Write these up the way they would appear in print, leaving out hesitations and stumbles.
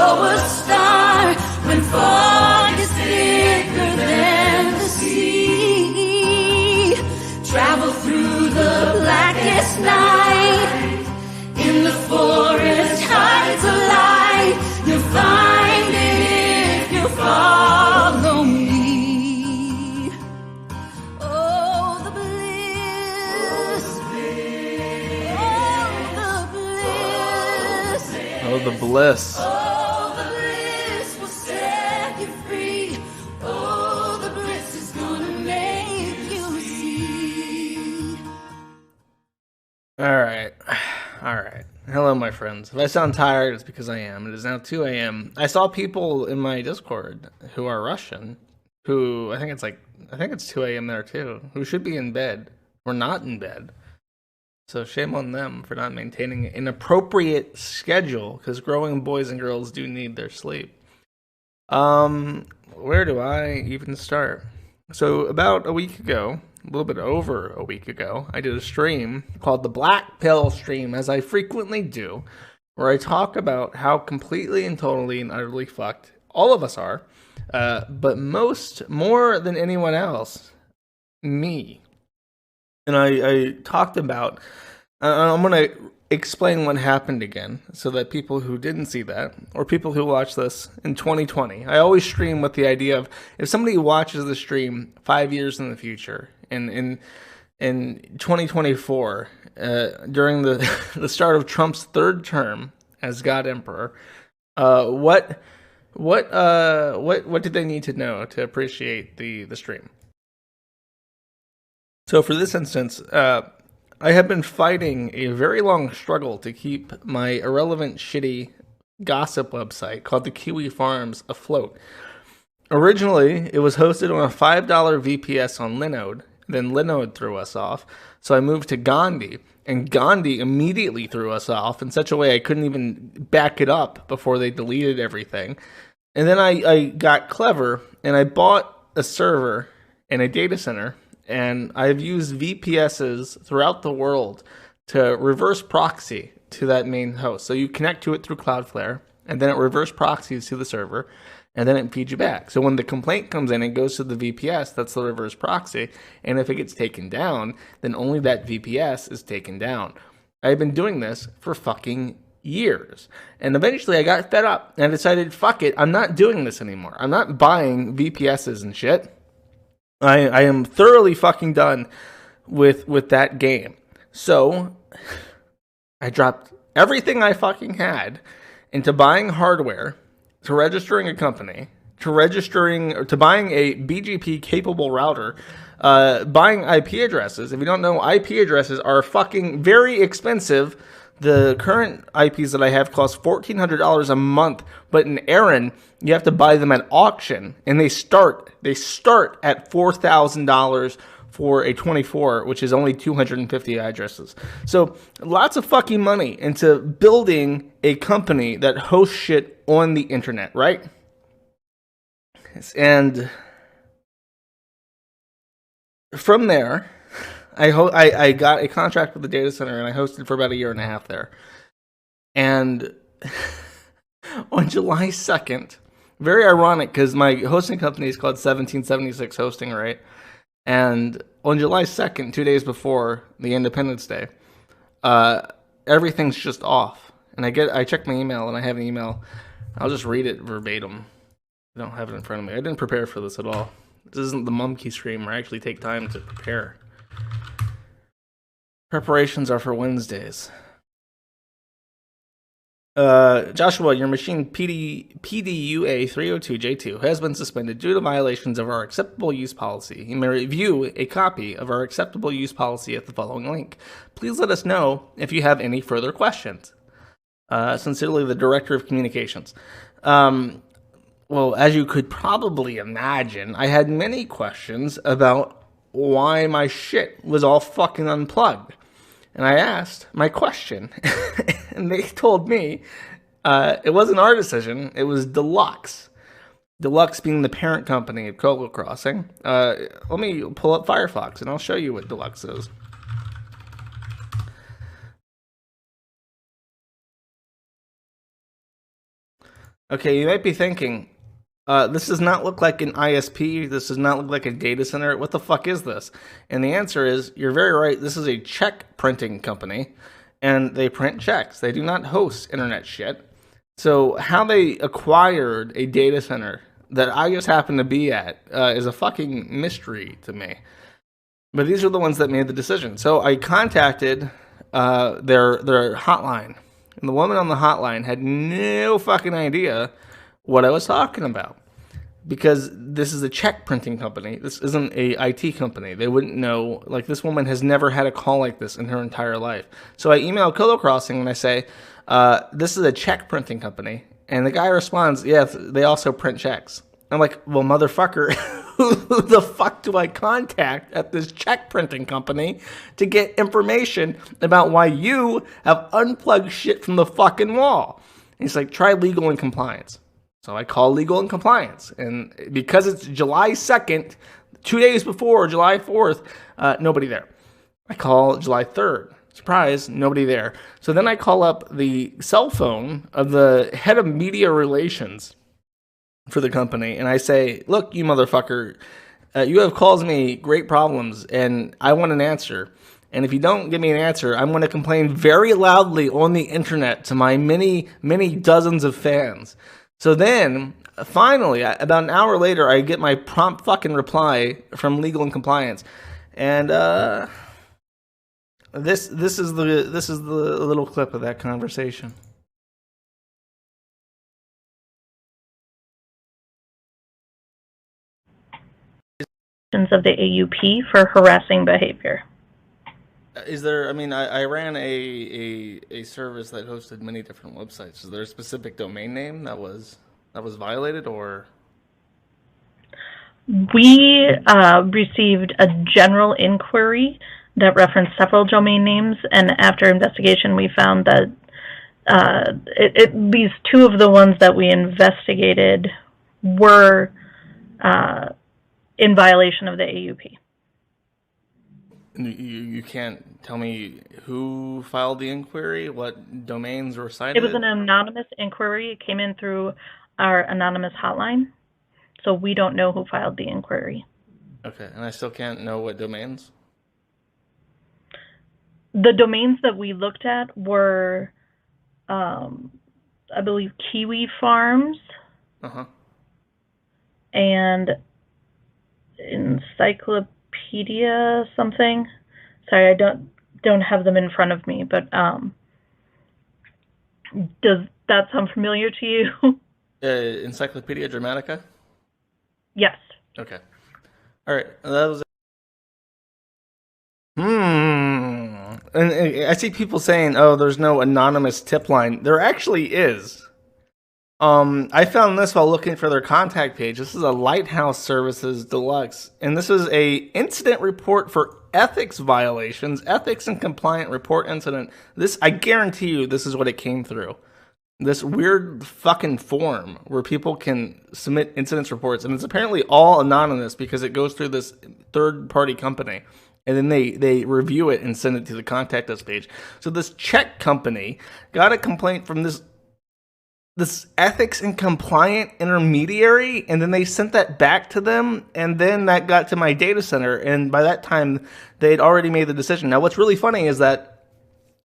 follow a star when fog is thicker than the sea. Travel through the blackest night. In the forest hides a light. You'll find it if you follow me. Oh, the bliss. Oh, the bliss. Oh, the bliss will set you free. Oh, the bliss is gonna make you see. All right. Hello, my friends. If I sound tired, it's because I am. It is now 2 a.m. I saw people in my Discord who are Russian, who I think it's 2 a.m. there too, who should be in bed. We're not in bed. So shame on them for not maintaining an appropriate schedule, because growing boys and girls do need their sleep. Where do I even start? So about a week ago, a little bit over a week ago, I did a stream called the Black Pill Stream, as I frequently do, where I talk about how completely and totally and utterly fucked all of us are, but more than anyone else, me. And I talked about, I'm going to explain what happened again, so that people who didn't see that, or people who watch this in 2020, I always stream with the idea of, if somebody watches the stream 5 years in the future, in 2024, during the start of Trump's third term as God Emperor, what did they need to know to appreciate the stream? So for this instance, I have been fighting a very long struggle to keep my irrelevant, shitty gossip website called the Kiwi Farms afloat. Originally, it was hosted on a $5 VPS on Linode. Then Linode threw us off, so I moved to Gandhi, and Gandhi immediately threw us off in such a way I couldn't even back it up before they deleted everything. And then I got clever, and I bought a server and a data center, and I've used VPSs throughout the world to reverse proxy to that main host. So you connect to it through Cloudflare, and then it reverse proxies to the server, and then it feeds you back. So when the complaint comes in, it goes to the VPS, that's the reverse proxy, and if it gets taken down, then only that VPS is taken down. I've been doing this for fucking years. And eventually I got fed up, and I decided, fuck it, I'm not doing this anymore. I'm not buying VPSs and shit. I am thoroughly fucking done with that game. So I dropped everything I fucking had into buying hardware, to registering a company, to buying a BGP capable router, buying IP addresses. If you don't know, IP addresses are fucking very expensive. The current IPs that I have cost $1,400 a month, but in Aaron, you have to buy them at auction, and they start at $4,000 for a 24, which is only 250 addresses. So lots of fucking money into building a company that hosts shit on the internet, right? And from there, I got a contract with the data center, and I hosted for about 1.5 years there. And on July 2nd, very ironic, because my hosting company is called 1776 Hosting, right? And on July 2nd, 2 days before the Independence Day, everything's just off. And I check my email, and I have an email. I'll just read it verbatim. I don't have it in front of me. I didn't prepare for this at all. This isn't the Mumkey stream where I actually take time to prepare. Preparations are for Wednesdays. Joshua, your machine PDUA302J2 has been suspended due to violations of our acceptable use policy. You may review a copy of our acceptable use policy at the following link. Please let us know if you have any further questions. Sincerely, the Director of Communications. Well, as you could probably imagine, I had many questions about why my shit was all fucking unplugged. And I asked my question, and they told me it wasn't our decision, it was Deluxe. Deluxe being the parent company of Cocoa Crossing. Let me pull up Firefox, and I'll show you what Deluxe is. Okay, you might be thinking, this does not look like an ISP. This does not look like a data center. What the fuck is this? And the answer is, you're very right. This is a check printing company, and they print checks. They do not host internet shit. So how they acquired a data center that I just happen to be at is a fucking mystery to me. But these are the ones that made the decision. So I contacted their hotline, and the woman on the hotline had no fucking idea what I was talking about, because this is a check printing company. This isn't a IT company. They wouldn't know. Like, this woman has never had a call like this in her entire life. So I email Colo Crossing and I say, this is a check printing company. And the guy responds, yeah, they also print checks. I'm like, well, motherfucker, who the fuck do I contact at this check printing company to get information about why you have unplugged shit from the fucking wall? And he's like, try legal and compliance. So I call legal and compliance. And because it's July 2nd, 2 days before July 4th, nobody there. I call July 3rd. Surprise, nobody there. So then I call up the cell phone of the head of media relations for the company, and I say, look, you motherfucker, you have caused me great problems, and I want an answer. And if you don't give me an answer, I'm going to complain very loudly on the internet to my many, many dozens of fans. So then, finally, about an hour later, I get my prompt fucking reply from legal and compliance. And this is the little clip of that conversation. Of the AUP for harassing behavior. Is there? I mean, I ran a service that hosted many different websites. Is there a specific domain name that was violated, or? We received a general inquiry that referenced several domain names, and after investigation, we found that at least two of the ones that we investigated were in violation of the AUP. You can't tell me who filed the inquiry, what domains were cited? It was an anonymous inquiry. It came in through our anonymous hotline, so we don't know who filed the inquiry. Okay, and I still can't know what domains? The domains that we looked at were, I believe, Kiwi Farms. And encyclopedia something. Sorry, I don't have them in front of me, but does that sound familiar to you? Encyclopedia Dramatica? Yes. Okay. All right. That was. And I see people saying, "Oh, there's no anonymous tip line." There actually is. I found this while looking for their contact page. This is a Lighthouse Services Deluxe, and this is a incident report for ethics violations, ethics and compliant report incident. This, I guarantee you, this is what it came through. This weird fucking form where people can submit incidents reports, and it's apparently all anonymous because it goes through this third-party company, and then they review it and send it to the contact us page. So this check company got a complaint from this ethics and compliant intermediary, and then they sent that back to them, and then that got to my data center, and by that time, they'd already made the decision. Now, what's really funny is that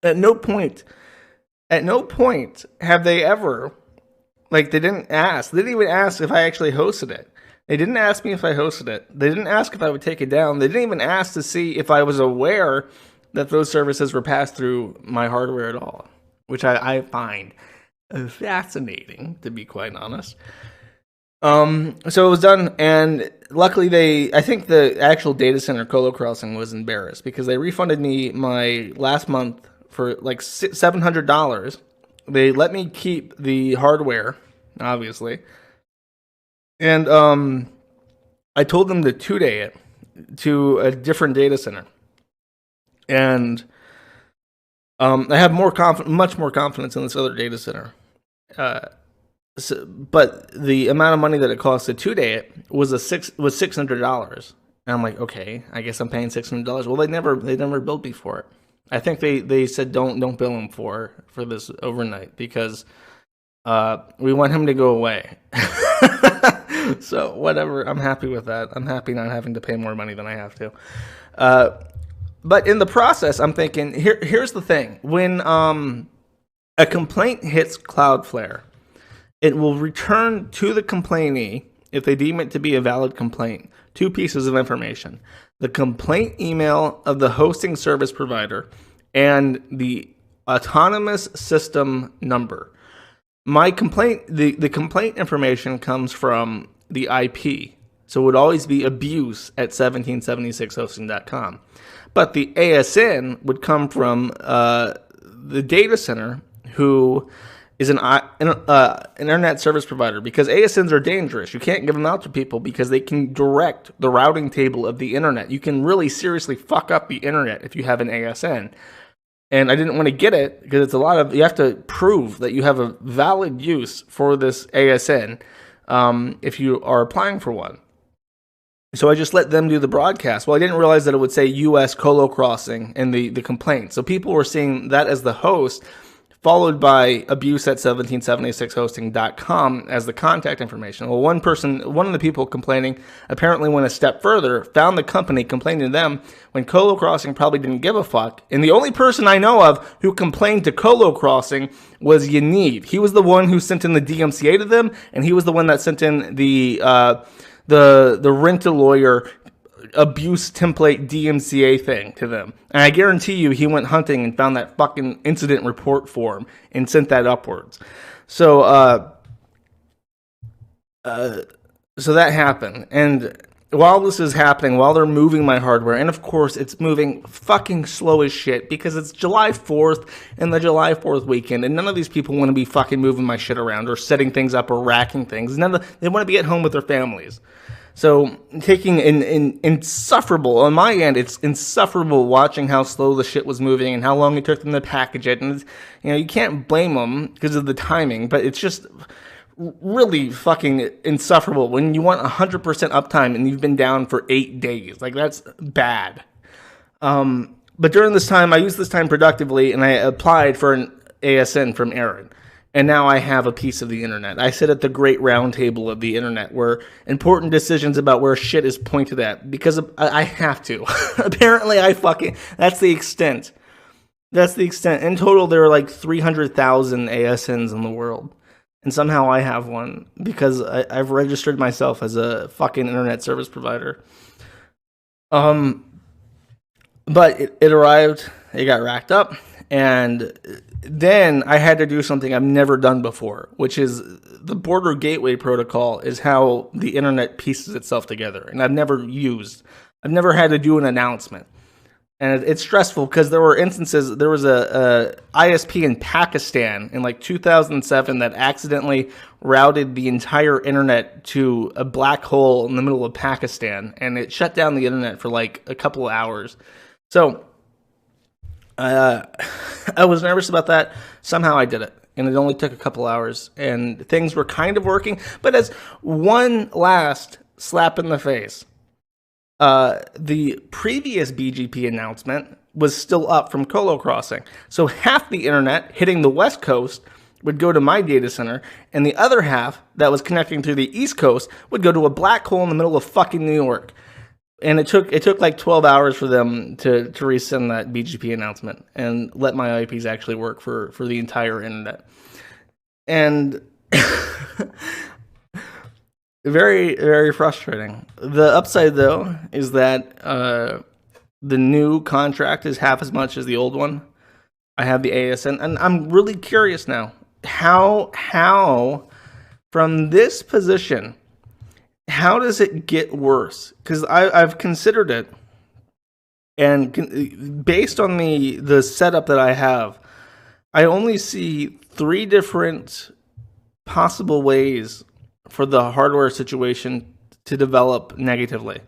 at no point have they ever, like, they didn't even ask if I actually hosted it. They didn't ask me if I hosted it. They didn't ask if I would take it down. They didn't even ask to see if I was aware that those services were passed through my hardware at all, which I find fascinating, to be quite honest. So it was done, and luckily I think the actual data center Colo Crossing was embarrassed because they refunded me my last month for like $700. They let me keep the hardware, obviously, and I told them to 2-day it to a different data center, and I have much more confidence in this other data center. But the amount of money that it cost to 2-day it was $600. And I'm like, okay, I guess I'm paying $600. Well, they never billed me for it. I think they said don't bill them for this overnight because We want him to go away. So whatever, I'm happy with that. I'm happy not having to pay more money than I have to. But in the process, I'm thinking, here's the thing. When a complaint hits Cloudflare, it will return to the complainee, if they deem it to be a valid complaint, 2 pieces of information. The complaint email of the hosting service provider and the autonomous system number. My complaint, the complaint information comes from the IP. So it would always be abuse@1776hosting.com. But the ASN would come from the data center, who is an internet service provider, because ASNs are dangerous. You can't give them out to people because they can direct the routing table of the internet. You can really seriously fuck up the internet if you have an ASN. And I didn't want to get it because it's you have to prove that you have a valid use for this ASN if you are applying for one. So I just let them do the broadcast. Well, I didn't realize that it would say US colo crossing in the complaint. So people were seeing that as the host, followed by abuse@1776hosting.com as the contact information. Well, one of the people complaining apparently went a step further, found the company, complained to them when Colo Crossing probably didn't give a fuck. And the only person I know of who complained to Colo Crossing was Yaniv. He was the one who sent in the DMCA to them, and he was the one that sent in the rent-a-lawyer abuse template DMCA thing to them. And I guarantee you he went hunting and found that fucking incident report form and sent that upwards. So so that happened. And while this is happening, while they're moving my hardware, and of course it's moving fucking slow as shit because it's July 4th and the July 4th weekend, and none of these people want to be fucking moving my shit around or setting things up or racking things. They want to be at home with their families. So taking insufferable, on my end, it's insufferable watching how slow the shit was moving and how long it took them to package it. And, you can't blame them because of the timing, but it's just really fucking insufferable when you want 100% uptime and you've been down for 8 days. Like, that's bad. But during this time, I used this time productively, and I applied for an ASN from Aaron. And now I have a piece of the internet. I sit at the great round table of the internet where important decisions about where shit is pointed at because I have to. Apparently that's the extent. That's the extent. In total, there are like 300,000 ASNs in the world. And somehow I have one because I've registered myself as a fucking internet service provider. But it arrived, it got racked up, and then I had to do something I've never done before, which is the border gateway protocol is how the internet pieces itself together. And I've never had to do an announcement. And it's stressful because there were instances, there was a ISP in Pakistan in like 2007 that accidentally routed the entire internet to a black hole in the middle of Pakistan. And it shut down the internet for like a couple of hours. So I was nervous about that. Somehow I did it. And it only took a couple hours. And things were kind of working. But as one last slap in the face, the previous BGP announcement was still up from Colo Crossing. So half the internet hitting the West Coast would go to my data center, and the other half that was connecting to the East Coast would go to a black hole in the middle of fucking New York. And it took like 12 hours for them to resend that BGP announcement and let my IPs actually work for the entire internet. And very, very frustrating. The upside, though, is that the new contract is half as much as the old one. I have the ASN, and I'm really curious now. How from this position, how does it get worse? Because I've considered it, and based on the setup that I have, I only see 3 different possible ways for the hardware situation to develop negatively,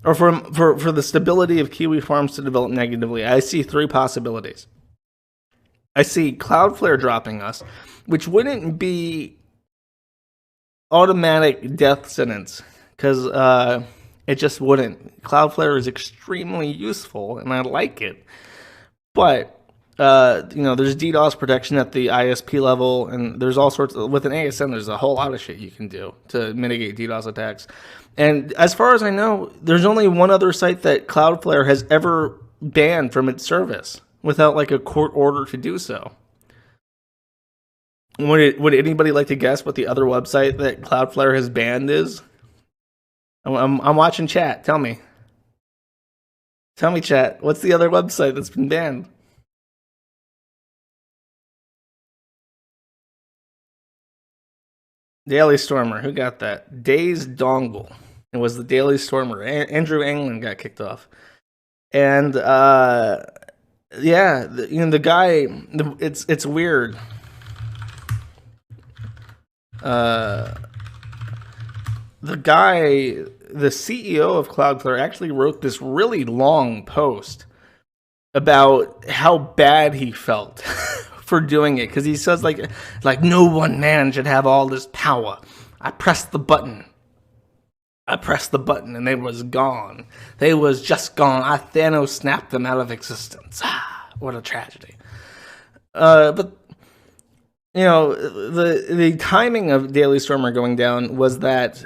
or for the stability of Kiwi Farms to develop negatively. I see 3 possibilities. I see Cloudflare dropping us, which wouldn't be automatic death sentence, because it just wouldn't. Cloudflare is extremely useful, and I like it. But there's DDoS protection at the ISP level, and there's all sorts of, with an ASN, there's a whole lot of shit you can do to mitigate DDoS attacks. And as far as I know, there's only one other site that Cloudflare has ever banned from its service without like a court order to do so. Would anybody like to guess what the other website that Cloudflare has banned is? I'm watching chat. Tell me. Tell me, chat. What's the other website that's been banned? Daily Stormer. Who got that? Days Dongle. It was the Daily Stormer. Andrew England got kicked off. And the guy. It's weird. The guy, the CEO of Cloudflare, actually wrote this really long post about how bad he felt for doing it, because he says like no one man should have all this power. I pressed the button, and they was gone. They was just gone. I Thanos snapped them out of existence. What a tragedy. But the timing of Daily Stormer going down was that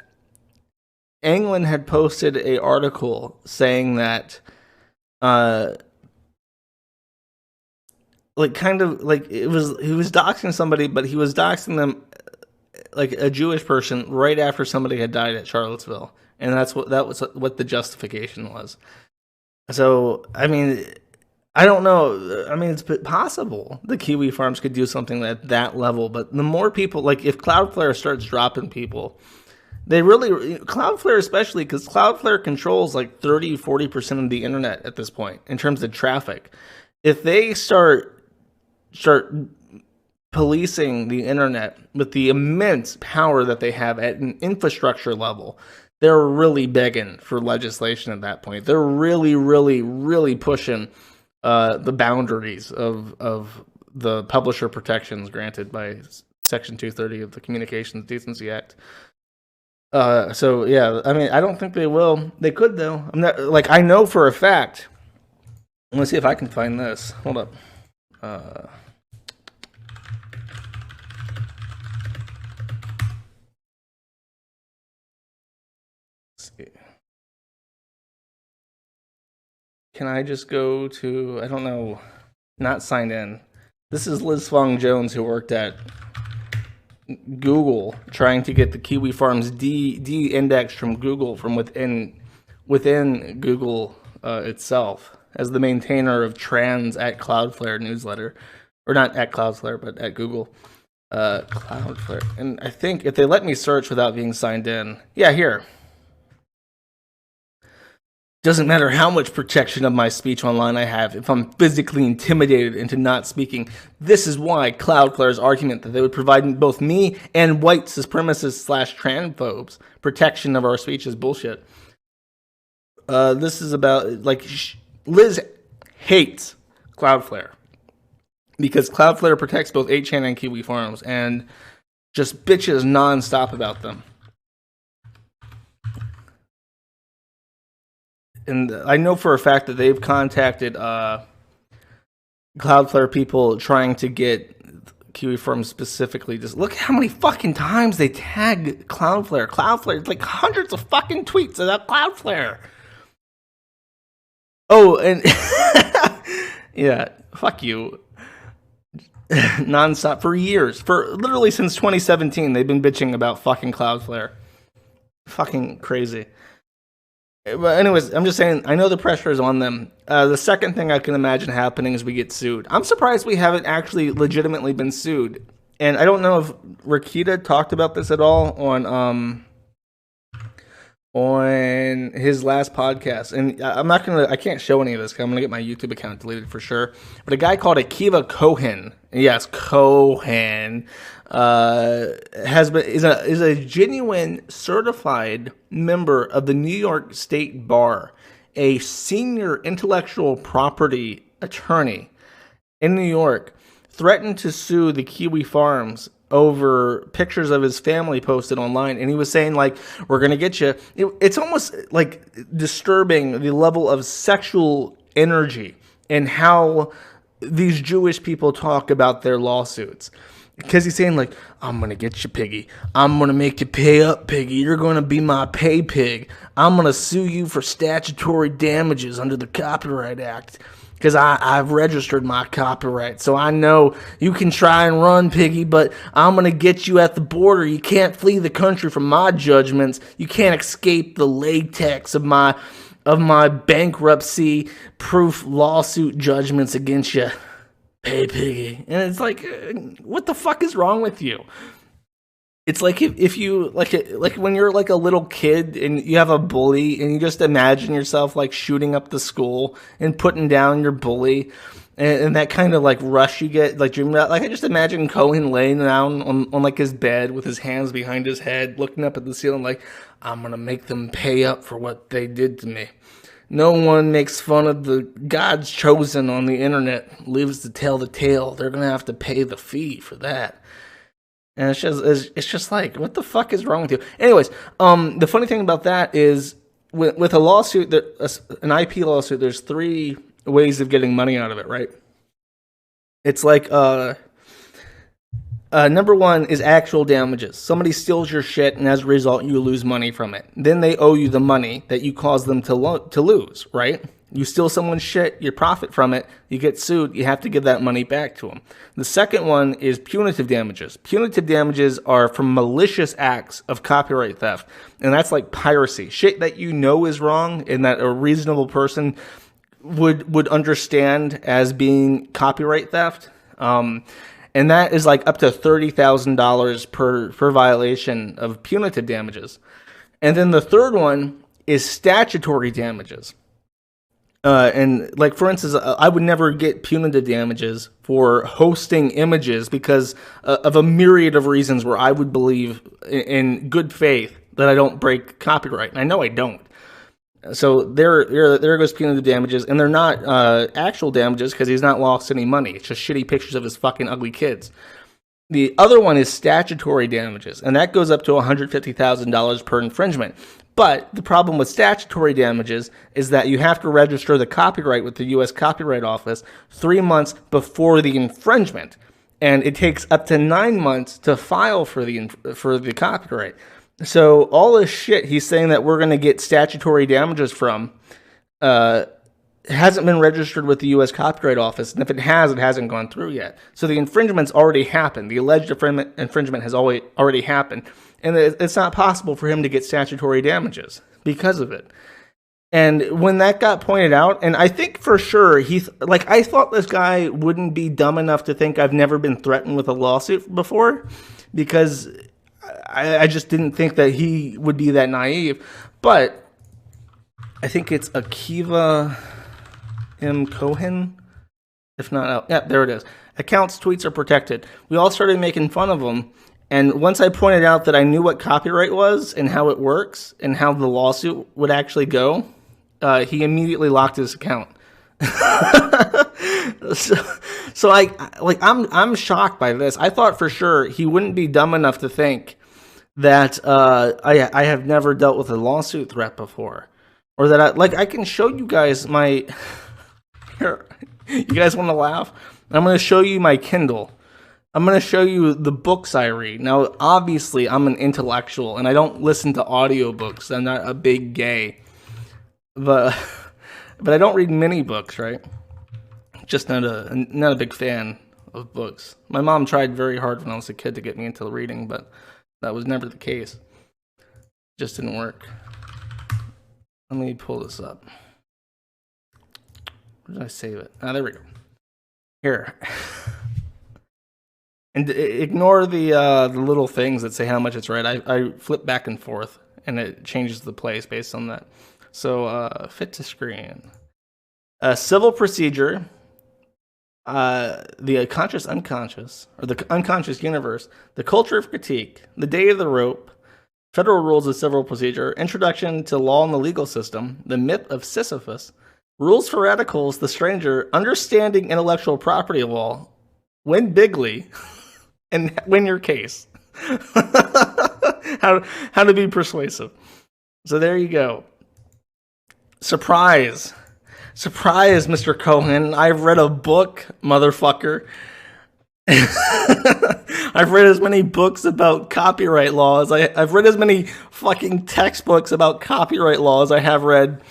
England had posted an article saying that, he was doxing somebody, but he was doxing them like a Jewish person right after somebody had died at Charlottesville, and that was what the justification was. So, I mean, I don't know. I mean, it's possible the Kiwi farms could do something at that level, but the more people, like if Cloudflare starts dropping people, Cloudflare especially, because Cloudflare controls like 30-40% of the internet at this point in terms of traffic. If they start policing the internet with the immense power that they have at an infrastructure level, they're really begging for legislation at that point. They're really, really, really pushing the boundaries of the publisher protections granted by Section 230 of the Communications Decency Act. So yeah, I mean, I don't think they will. They could though. I know for a fact. Let's see if I can find this. Hold up. Let's see. Can I just go to, I don't know, not signed in. This is Liz Fong Jones, who worked at Google, trying to get the Kiwi Farms de-indexed from Google, from within Google itself, as the maintainer of Trans at Cloudflare newsletter, or not at Cloudflare, but at Google. Cloudflare, and I think if they let me search without being signed in, yeah, here. Doesn't matter how much protection of my speech online I have, if I'm physically intimidated into not speaking. This is why Cloudflare's argument that they would provide both me and white supremacists / transphobes protection of our speech is bullshit. This is about, Liz hates Cloudflare because Cloudflare protects both 8chan and Kiwi Farms and just bitches nonstop about them. And I know for a fact that they've contacted Cloudflare people trying to get Kiwi Farms specifically. Just look how many fucking times they tag Cloudflare. Cloudflare, like hundreds of fucking tweets about Cloudflare. Oh, and yeah, fuck you. Nonstop for years. For literally since 2017, they've been bitching about fucking Cloudflare. Fucking crazy. But anyways, I'm just saying, I know the pressure is on them. The second thing I can imagine happening is we get sued. I'm surprised we haven't actually legitimately been sued. And I don't know if Rakita talked about this at all on his last podcast. And I can't show any of this because I'm going to get my YouTube account deleted for sure. But a guy called Akiva Cohen, yes, Cohen, is a genuine certified member of the New York State Bar, a senior intellectual property attorney in New York, threatened to sue the Kiwi Farms over pictures of his family posted online, and he was saying, like, we're gonna get you. It's almost like disturbing the level of sexual energy and how these Jewish people talk about their lawsuits. Because he's saying, like, I'm going to get you, piggy. I'm going to make you pay up, piggy. You're going to be my pay pig. I'm going to sue you for statutory damages under the Copyright Act. Because I've registered my copyright. So I know you can try and run, piggy, but I'm going to get you at the border. You can't flee the country from my judgments. You can't escape the latex of my bankruptcy-proof lawsuit judgments against you. Hey, piggy. And it's like, what the fuck is wrong with you? It's like if you, like when you're like a little kid and you have a bully and you just imagine yourself like shooting up the school and putting down your bully and that kind of like rush you get, like dreaming about, like I just imagine Cohen laying down on like his bed with his hands behind his head, looking up at the ceiling like, I'm going to make them pay up for what they did to me. No one makes fun of the God's chosen on the internet, lives to tell the tale. They're going to have to pay the fee for that. And it's just like, what the fuck is wrong with you? Anyways, the funny thing about that is with a lawsuit, an IP lawsuit, there's 3 ways of getting money out of it, right? It's like, number 1 is actual damages. Somebody steals your shit, and as a result, you lose money from it. Then they owe you the money that you caused them to lose, right? You steal someone's shit, you profit from it, you get sued, you have to give that money back to them. The second one is punitive damages. Punitive damages are from malicious acts of copyright theft, and that's like piracy. Shit that you know is wrong and that a reasonable person would understand as being copyright theft. And that is like up to $30,000 per violation of punitive damages. And then the third one is statutory damages. And like, for instance, I would never get punitive damages for hosting images because of a myriad of reasons where I would believe in good faith that I don't break copyright. And I know I don't. So there goes punitive damages. And they're not actual damages because he's not lost any money. It's just shitty pictures of his fucking ugly kids. The other one is statutory damages. And that goes up to $150,000 per infringement. But the problem with statutory damages is that you have to register the copyright with the U.S. Copyright Office 3 months before the infringement, and it takes up to 9 months to file for the copyright. So all this shit he's saying that we're going to get statutory damages from hasn't been registered with the U.S. Copyright Office, and if it has, it hasn't gone through yet. So the infringement's already happened. The alleged infringement has already happened. And it's not possible for him to get statutory damages because of it. And when that got pointed out, and I think for sure, I thought this guy wouldn't be dumb enough to think I've never been threatened with a lawsuit before, because I just didn't think that he would be that naive. But I think it's Akiva M. Cohen. If not, yeah, there it is. Accounts, tweets are protected. We all started making fun of him. And once I pointed out that I knew what copyright was and how it works and how the lawsuit would actually go, he immediately locked his account. so I'm shocked by this. I thought for sure he wouldn't be dumb enough to think that I have never dealt with a lawsuit threat before, or that I can show you guys my. Here, you guys want to laugh? I'm going to show you my Kindle. I'm going to show you the books I read. Now, obviously, I'm an intellectual, and I don't listen to audiobooks. I'm not a big gay. But I don't read many books, right? Just not a big fan of books. My mom tried very hard when I was a kid to get me into reading, but that was never the case. It just didn't work. Let me pull this up. Where did I save it? Ah, there we go. Here. And ignore the little things that say how much it's right. I flip back and forth, and it changes the place based on that. So, fit to screen. Civil procedure, the conscious unconscious, or the unconscious universe, the culture of critique, the day of the rope, federal rules of civil procedure, introduction to law and the legal system, the myth of Sisyphus, rules for radicals, the stranger, understanding intellectual property law, win bigly, and win your case. How to be persuasive. So there you go. Surprise. Surprise, Mr. Cohen. I've read a book, motherfucker. I've read as many books about copyright laws. I've read as many fucking textbooks about copyright laws I have read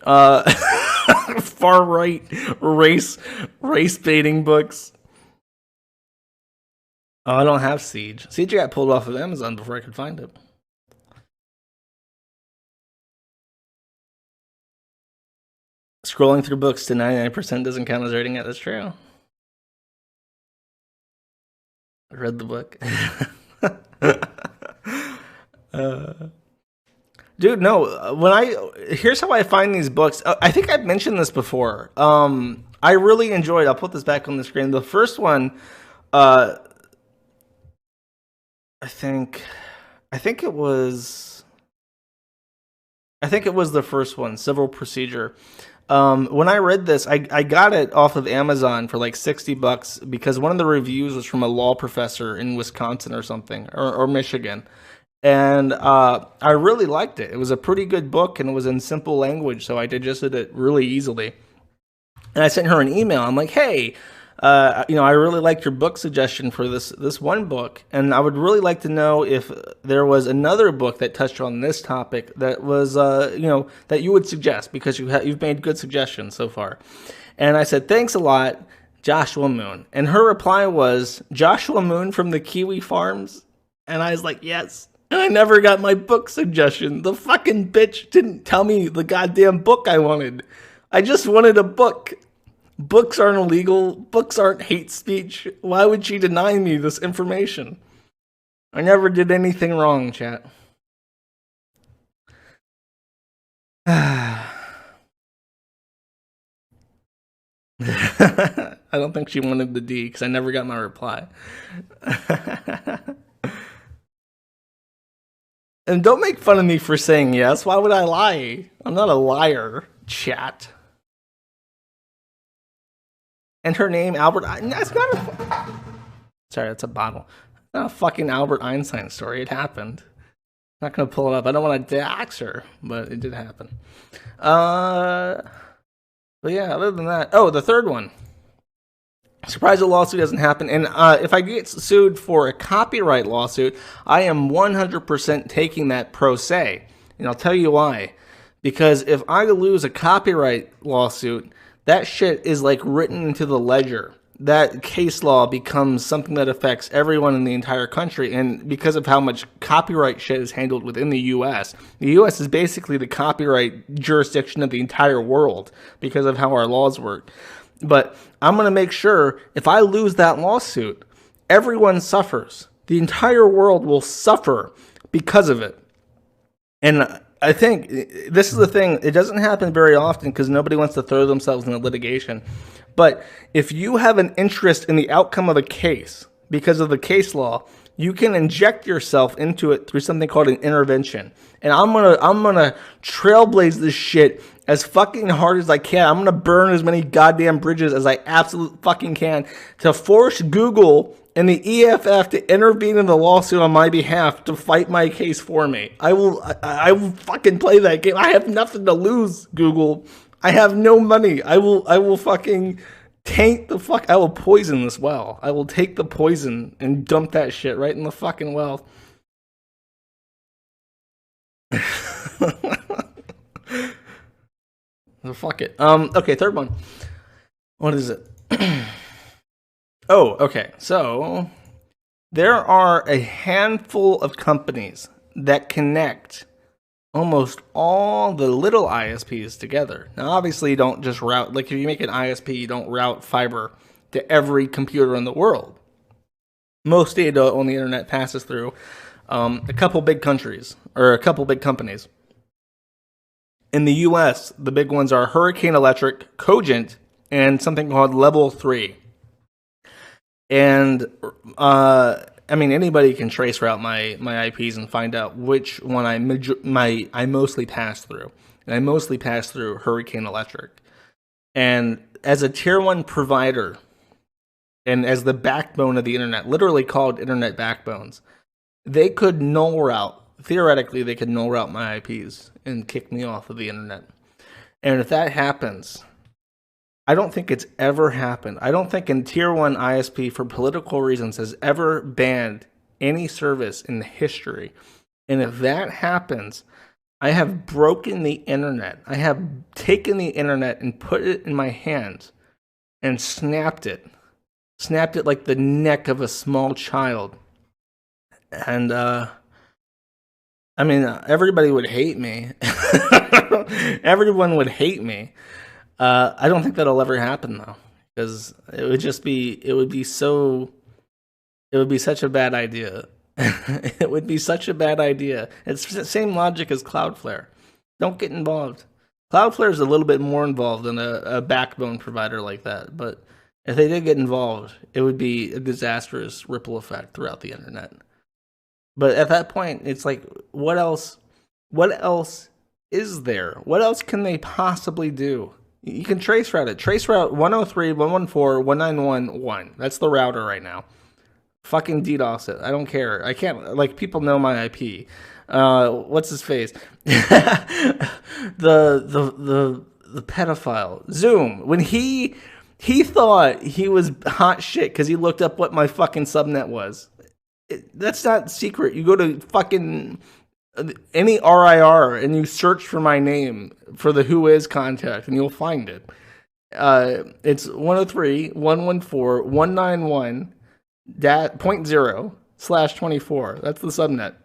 far right race baiting books. Oh, I don't have Siege. Siege got pulled off of Amazon before I could find it. Scrolling through books to 99% doesn't count as reading it. That's true. I read the book. Dude, no. Here's how I find these books. I think I've mentioned this before. I really enjoyed. I'll put this back on the screen. The first one, I think it was the first one, Civil Procedure. When I read this, I got it off of Amazon for like $60 because one of the reviews was from a law professor in Wisconsin or something, or Michigan. And I really liked it. It was a pretty good book and it was in simple language, so I digested it really easily. And I sent her an email. I'm like, hey, I really liked your book suggestion for this one book, and I would really like to know if there was another book that touched on this topic that was, that you would suggest, because you've made good suggestions so far. And I said, thanks a lot, Joshua Moon. And her reply was, Joshua Moon from the Kiwi Farms? And I was like, yes. And I never got my book suggestion. The fucking bitch didn't tell me the goddamn book I wanted. I just wanted a book. Books aren't illegal. Books aren't hate speech. Why would she deny me this information? I never did anything wrong, chat. I don't think she wanted the D because I never got my reply. And don't make fun of me for saying yes. Why would I lie? I'm not a liar, chat. And her name, Albert. That's not a. Sorry, that's a bottle. Not a fucking Albert Einstein story. It happened. I'm not gonna pull it up. I don't want to dox her, but it did happen. But yeah, other than that, the third one. Surprise, a lawsuit doesn't happen. And if I get sued for a copyright lawsuit, I am 100% taking that pro se. And I'll tell you why. Because if I lose a copyright lawsuit, that shit is like written into the ledger. That case law becomes something that affects everyone in the entire country. And because of how much copyright shit is handled within the U.S., the U.S. is basically the copyright jurisdiction of the entire world because of how our laws work. But I'm going to make sure if I lose that lawsuit, everyone suffers. The entire world will suffer because of it. And I think this is the thing. It doesn't happen very often because nobody wants to throw themselves into litigation. But if you have an interest in the outcome of a case because of the case law, you can inject yourself into it through something called an intervention. And I'm gonna trailblaze this shit as fucking hard as I can. I'm gonna burn as many goddamn bridges as I absolutely fucking can to force Google and the EFF to intervene in the lawsuit on my behalf to fight my case for me. I will fucking play that game. I have nothing to lose, Google. I have no money. I will fucking taint the fuck. I will poison this well. I will take the poison and dump that shit right in the fucking well. So fuck it. Okay, third one. What is it? Oh, okay. So there are a handful of companies that connect almost all the little ISPs together. Now, obviously, you don't just route, like if you make an ISP, you don't route fiber to every computer in the world. Most data on the internet passes through a couple big countries, or a couple big companies. In the US, the big ones are Hurricane Electric, Cogent, and something called Level 3. And, anybody can trace route my IPs and find out which one I mostly pass through. And I mostly pass through Hurricane Electric. And as a tier 1 provider, and as the backbone of the internet, literally called internet backbones, they could null route. Theoretically, they could null route my IPs and kick me off of the internet. And if that happens, I don't think it's ever happened. I don't think a tier 1 ISP for political reasons has ever banned any service in the history. And if that happens, I have broken the internet. I have taken the internet and put it in my hands and snapped it. Snapped it like the neck of a small child. And, I mean, everybody would hate me. Everyone would hate me. I don't think that'll ever happen though, because it would be such a bad idea. It would be such a bad idea. It's the same logic as Cloudflare. Don't get involved. Cloudflare is a little bit more involved than a backbone provider like that, but if they did get involved, it would be a disastrous ripple effect throughout the internet. But at that point, it's like, what else is there? What else can they possibly do? You can traceroute it. Traceroute 103.114.191.1. That's the router right now. Fucking DDoS it. I don't care. I can't, like, people know my IP. What's his face? the pedophile. Zoom. When he thought he was hot shit because he looked up what my fucking subnet was. That's not secret. You go to fucking any RIR and you search for my name for the Who Is contact and you'll find it. It's 103.114.191.0/24. That's the subnet.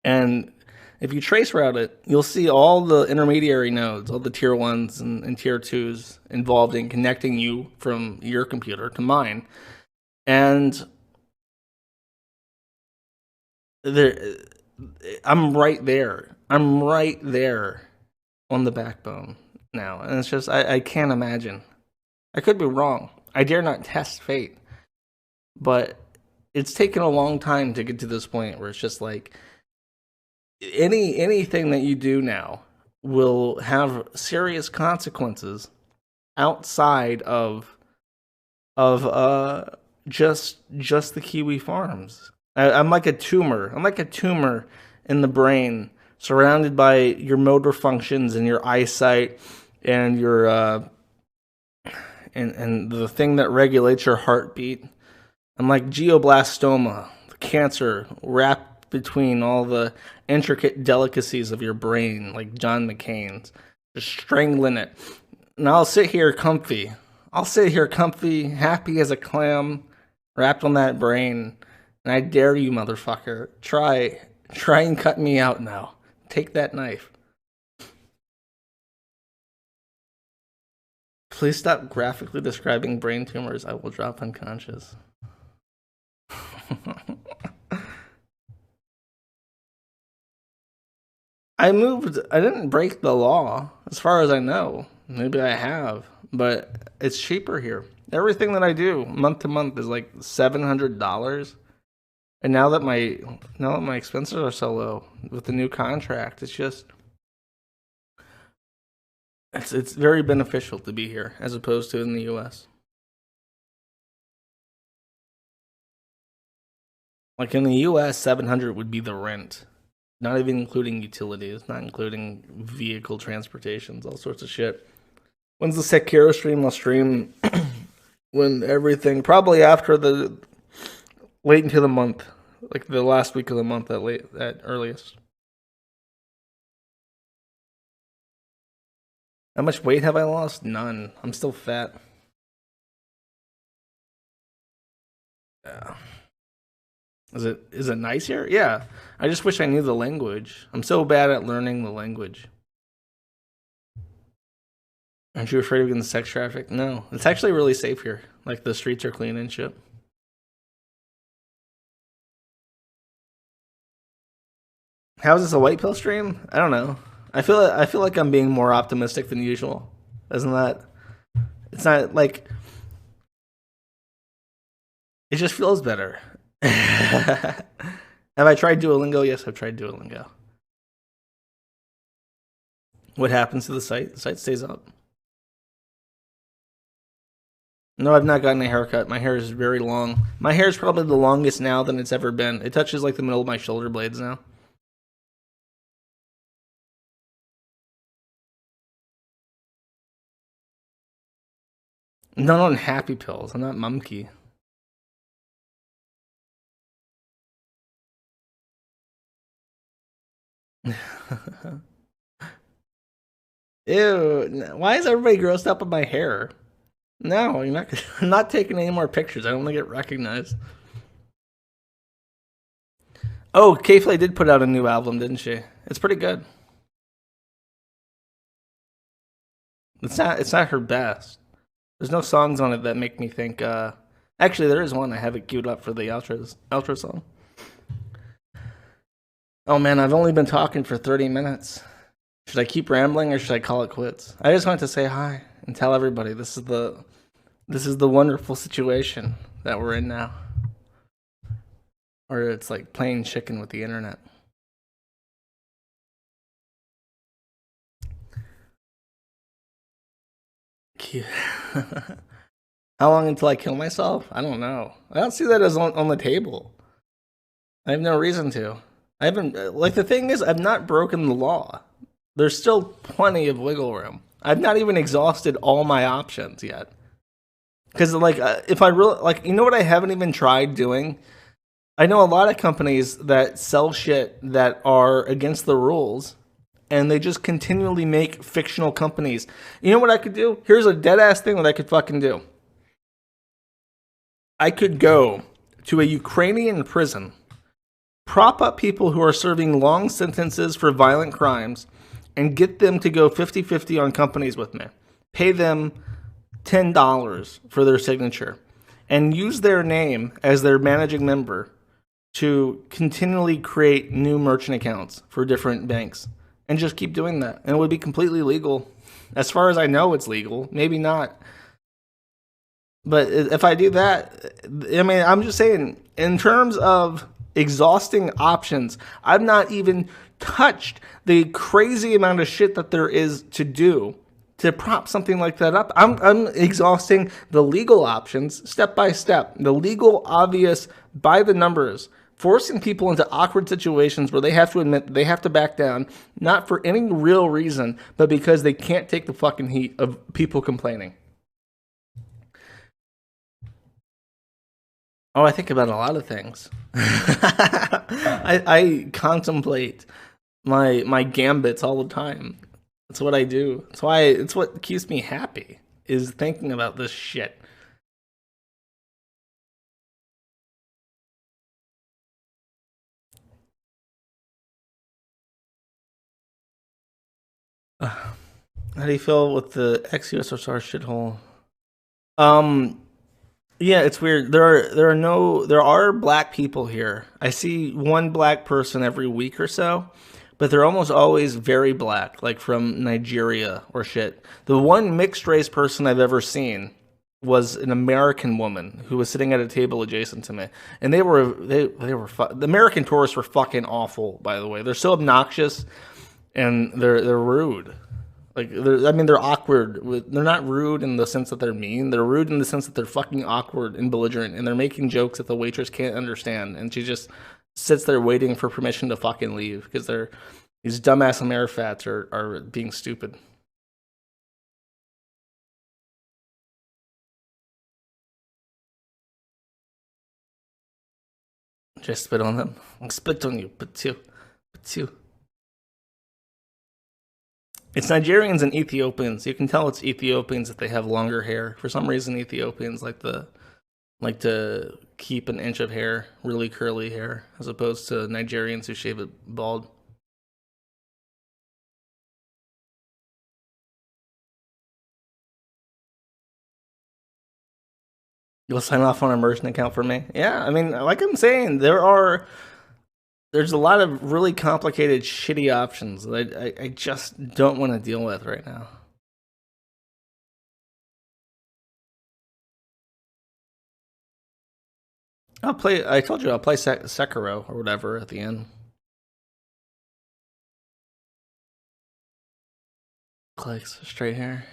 And if you trace route it, you'll see all the intermediary nodes, all the tier 1s and tier 2s involved in connecting you from your computer to mine. And I'm right there. I'm right there on the backbone now. And it's just, I can't imagine. I could be wrong. I dare not test fate. But it's taken a long time to get to this point where it's just like, anything that you do now will have serious consequences outside of just the Kiwi farms. I'm like a tumor. I'm like a tumor in the brain, surrounded by your motor functions and your eyesight and your and the thing that regulates your heartbeat. I'm like glioblastoma, the cancer wrapped between all the intricate delicacies of your brain, like John McCain's, just strangling it. And I'll sit here comfy. Happy as a clam, wrapped on that brain. And I dare you, motherfucker, try and cut me out now. Take that knife. Please stop graphically describing brain tumors. I will drop unconscious. I didn't break the law, as far as I know. Maybe I have, but it's cheaper here. Everything that I do month to month is like $700. And now that my expenses are so low with the new contract, it's very beneficial to be here as opposed to in the US. Like in the US, 700 would be the rent, not even including utilities, not including vehicle transportations, all sorts of shit. When's the Sekiro stream? I'll stream when everything, probably after the late into the month, like the last week of the month at earliest. How much weight have I lost? None. I'm still fat. Yeah. Is it nice here? Yeah. I just wish I knew the language. I'm so bad at learning the language. Aren't you afraid of getting sex trafficked? No. It's actually really safe here. Like the streets are clean and shit. How is this a white pill stream? I don't know. I feel like I'm being more optimistic than usual. Isn't that? It's not like, it just feels better. Have I tried Duolingo? Yes, I've tried Duolingo. What happens to the site? The site stays up. No, I've not gotten a haircut. My hair is very long. My hair is probably the longest now than it's ever been. It touches like the middle of my shoulder blades now. Not on happy pills. I'm not mumky. Ew. Why is everybody grossed up with my hair? No, you're not. I'm not taking any more pictures. I don't want to get recognized. Oh, KFA did put out a new album, didn't she? It's pretty good. It's not her best. There's no songs on it that make me think. Actually, there is one. I have it queued up for the outro song. Oh man, I've only been talking for 30 minutes. Should I keep rambling or should I call it quits? I just wanted to say hi and tell everybody this is the wonderful situation that we're in now. Or it's like playing chicken with the internet. How long until I kill myself? I don't know. I don't see that as on the table. I have no reason to. I haven't, like, the thing is, I've not broken the law. There's still plenty of wiggle room. I've not even exhausted all my options yet. Because, like, if I really, like, you know what I haven't even tried doing? I know a lot of companies that sell shit that are against the rules, and they just continually make fictional companies. You know what I could do? Here's a dead-ass thing that I could fucking do. I could go to a Ukrainian prison, prop up people who are serving long sentences for violent crimes, and get them to go 50-50 on companies with me. Pay them $10 for their signature, and use their name as their managing member to continually create new merchant accounts for different banks. And just keep doing that. And it would be completely legal. As far as I know, it's legal. Maybe not. But if I do that, I mean, I'm just saying, in terms of exhausting options, I've not even touched the crazy amount of shit that there is to do to prop something like that up. I'm exhausting the legal options step by step. The legal, obvious, by the numbers, forcing people into awkward situations where they have to admit that they have to back down, not for any real reason, but because they can't take the fucking heat of people complaining. Oh, I think about a lot of things. I contemplate my gambits all the time. That's what I do. It's what keeps me happy, is thinking about this shit. How do you feel with the ex-USSR shithole? Yeah, it's weird. There are black people here. I see one black person every week or so, but they're almost always very black, like from Nigeria or shit. The one mixed race person I've ever seen was an American woman who was sitting at a table adjacent to me, and they were the American tourists were fucking awful. By the way, they're so obnoxious and they're rude. Like, they're awkward. They're not rude in the sense that they're mean. They're rude in the sense that they're fucking awkward and belligerent, and they're making jokes that the waitress can't understand, and she just sits there waiting for permission to fucking leave because these dumbass Amerifats are being stupid. Just spit on them. I'll spit on you, but too. It's Nigerians and Ethiopians. You can tell it's Ethiopians if they have longer hair. For some reason, Ethiopians like to keep an inch of hair, really curly hair, as opposed to Nigerians who shave it bald. You'll sign off on a merchant account for me? Yeah, I mean, like I'm saying, there's a lot of really complicated, shitty options that I just don't want to deal with right now. I told you I'll play Sekiro or whatever at the end. Clicks, straight hair.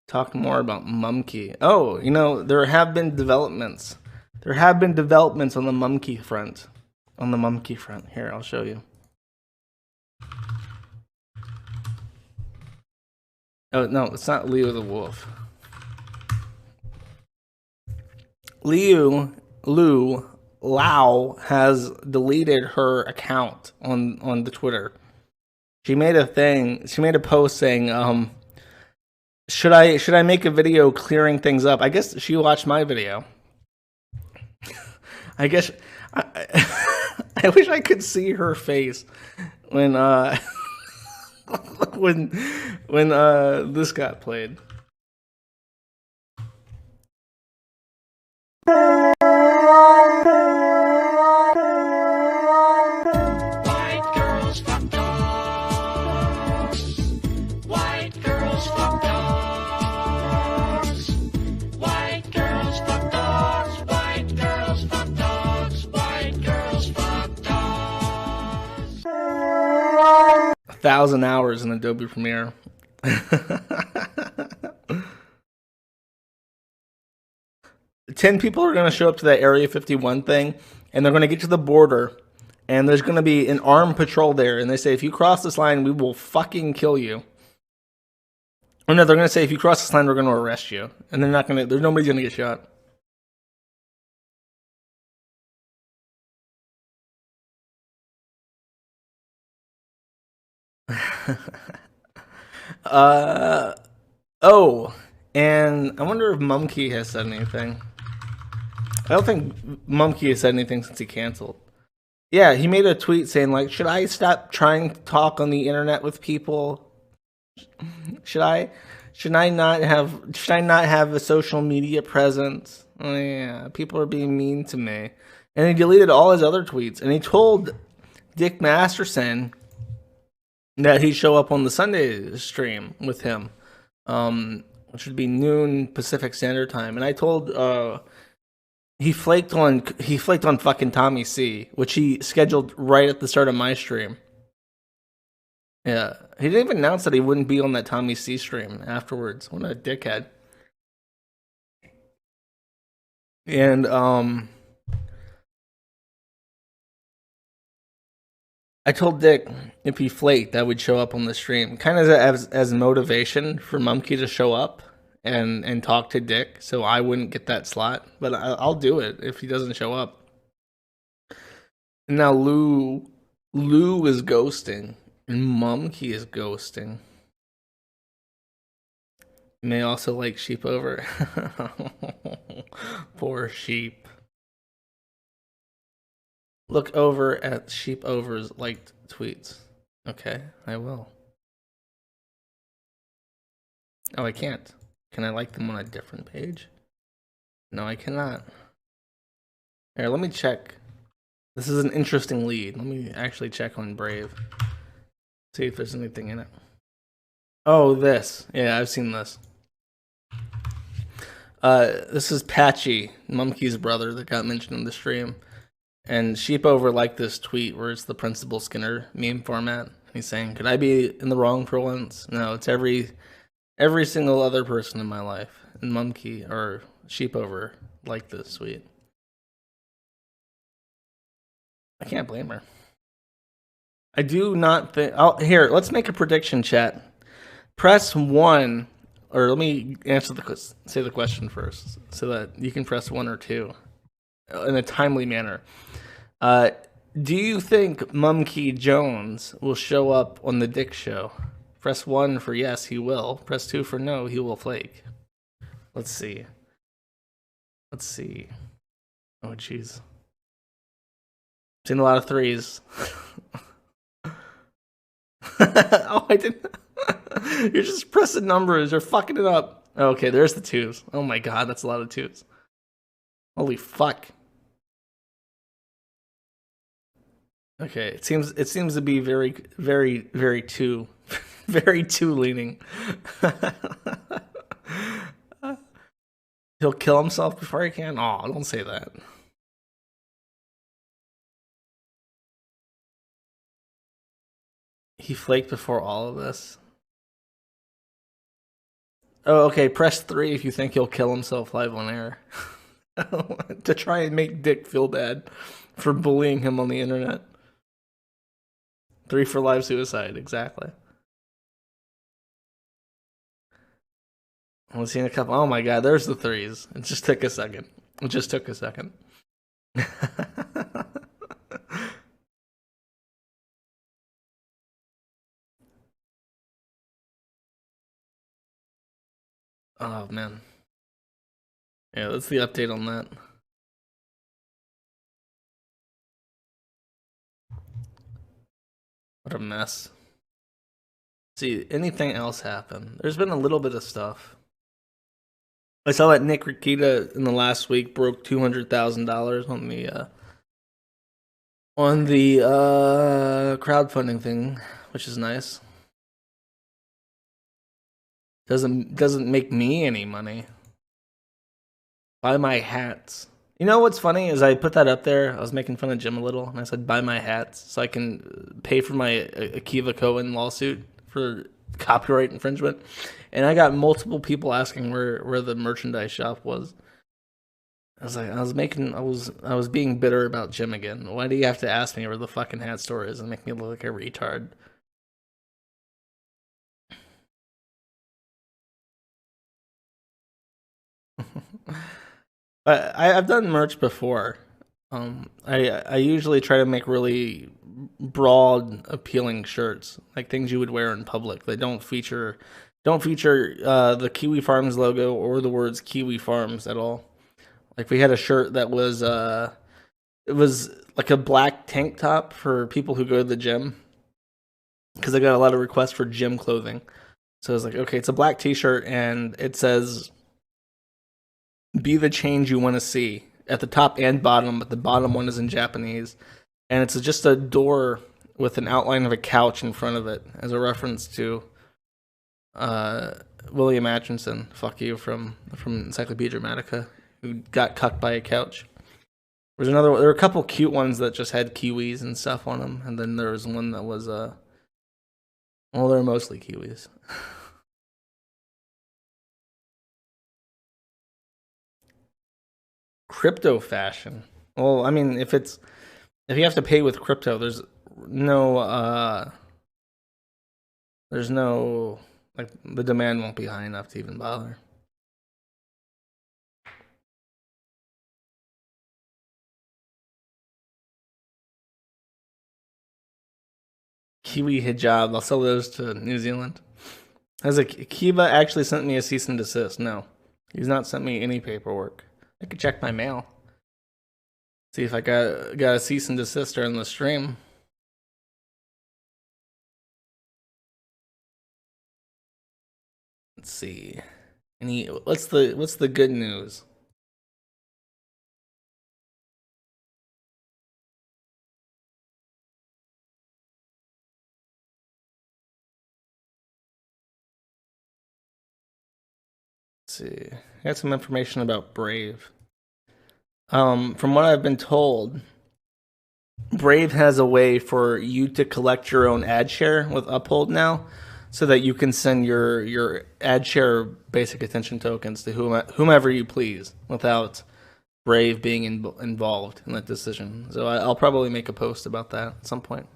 Talk more about Mumkey. Oh, there have been developments. There have been developments on the Mumkey front. Here, I'll show you. Oh, no, it's not Leo the Wolf. Lu Lau has deleted her account on the Twitter. She made a thing. She made a post saying, should I make a video clearing things up? I guess she watched my video. I guess I wish I could see her face when when this got played. White girls fuck dogs. White girls fuck dogs. White girls fuck dogs. White girls fuck dogs. White girls fuck dogs. 1,000 hours in Adobe Premiere. 10 people are going to show up to that Area 51 thing, and they're going to get to the border, and there's going to be an armed patrol there, and they say, if you cross this line, we will fucking kill you. Or no, they're going to say, if you cross this line, we're going to arrest you. And they're not going to, there's nobody's going to get shot. Oh, and I wonder if Mumkey has said anything. I don't think Mumkey has said anything since he canceled. Yeah, he made a tweet saying, like, should I stop trying to talk on the internet with people? Should I not have a social media presence? Oh yeah, people are being mean to me. And he deleted all his other tweets, and he told Dick Masterson that he'd show up on the Sunday stream with him, which would be noon Pacific Standard Time. And I told he flaked on fucking Tommy C, which he scheduled right at the start of my stream. Yeah, he didn't even announce that he wouldn't be on that Tommy C stream afterwards. What a dickhead. And I told Dick if he flaked, that would show up on the stream, kind of as motivation for Mumkey to show up and talk to Dick, so I wouldn't get that slot. But I'll do it if he doesn't show up. And now Lou is ghosting, and Mumkey is ghosting. You may also like sheep over. Poor sheep. Look over at Sheep Over's liked tweets. Okay, I will. Oh, I can't. Can I like them on a different page? No, I cannot. Here, let me check. This is an interesting lead. Let me actually check on Brave. See if there's anything in it. Oh, this. Yeah, I've seen this. This is Patchy, Mumkey's brother that got mentioned in the stream. And Sheep Over liked this tweet where it's the Principal Skinner meme format. He's saying, could I be in the wrong for once? No, it's every single other person in my life. And Mumkey, or Sheep Over, liked this tweet. I can't blame her. I do not think... Oh, here, let's make a prediction, chat. Press 1, or let me say the question first, so that you can press 1 or 2 in a timely manner. Do you think Mumkey Jones will show up on the Dick Show? Press 1 for yes, he will. Press 2 for no, he will flake. Let's see. Let's see. Oh, jeez. Seen a lot of 3s. Oh, I didn't. You're just pressing numbers. You're fucking it up. Okay, there's the 2s. Oh my god, that's a lot of 2s. Holy fuck. Okay, it seems to be very, very, very two, very two leaning. He'll kill himself before he can? Aw, don't say that. He flaked before all of this. Oh, okay, press 3 if you think he'll kill himself live on air. To try and make Dick feel bad for bullying him on the internet. 3 for live suicide, exactly. We'll see in a couple. Oh my god, there's the 3s. It just took a second. It just took a second. Oh man. Yeah, that's the update on that. What a mess. See, anything else happen? There's been a little bit of stuff. I saw that Nick Rikita in the last week broke $200,000 on the crowdfunding thing, which is nice. Doesn't make me any money. Buy my hats. You know what's funny is I put that up there. I was making fun of Jim a little, and I said buy my hats so I can pay for my Akiva Cohen lawsuit for copyright infringement. And I got multiple people asking where the merchandise shop was. I was being bitter about Jim again. Why do you have to ask me where the fucking hat store is and make me look like a retard? I've done merch before. I usually try to make really broad, appealing shirts, like things you would wear in public. They don't feature the Kiwi Farms logo or the words Kiwi Farms at all. Like we had a shirt that was it was like a black tank top for people who go to the gym, because I got a lot of requests for gym clothing. So I was like, okay, it's a black t-shirt and it says be the change you want to see at the top and bottom, but the bottom one is in Japanese. And it's just a door with an outline of a couch in front of it as a reference to William Atchison, fuck you, from Encyclopedia Dramatica, who got cucked by a couch. There were a couple cute ones that just had kiwis and stuff on them, and then there was one that was well, they're mostly kiwis. Crypto fashion. Well, I mean, if you have to pay with crypto, there's no like the demand won't be high enough to even bother. Kiwi hijab. I'll sell those to New Zealand. Has Akiva actually sent me a cease and desist? No, he's not sent me any paperwork. I could check my mail. See if I got a cease and desist during the stream. Let's see. What's the good news? Let's see. I got some information about Brave. From what I've been told, Brave has a way for you to collect your own ad share with Uphold now, so that you can send your ad share basic attention tokens to whomever you please without Brave being involved in that decision. So I'll probably make a post about that at some point.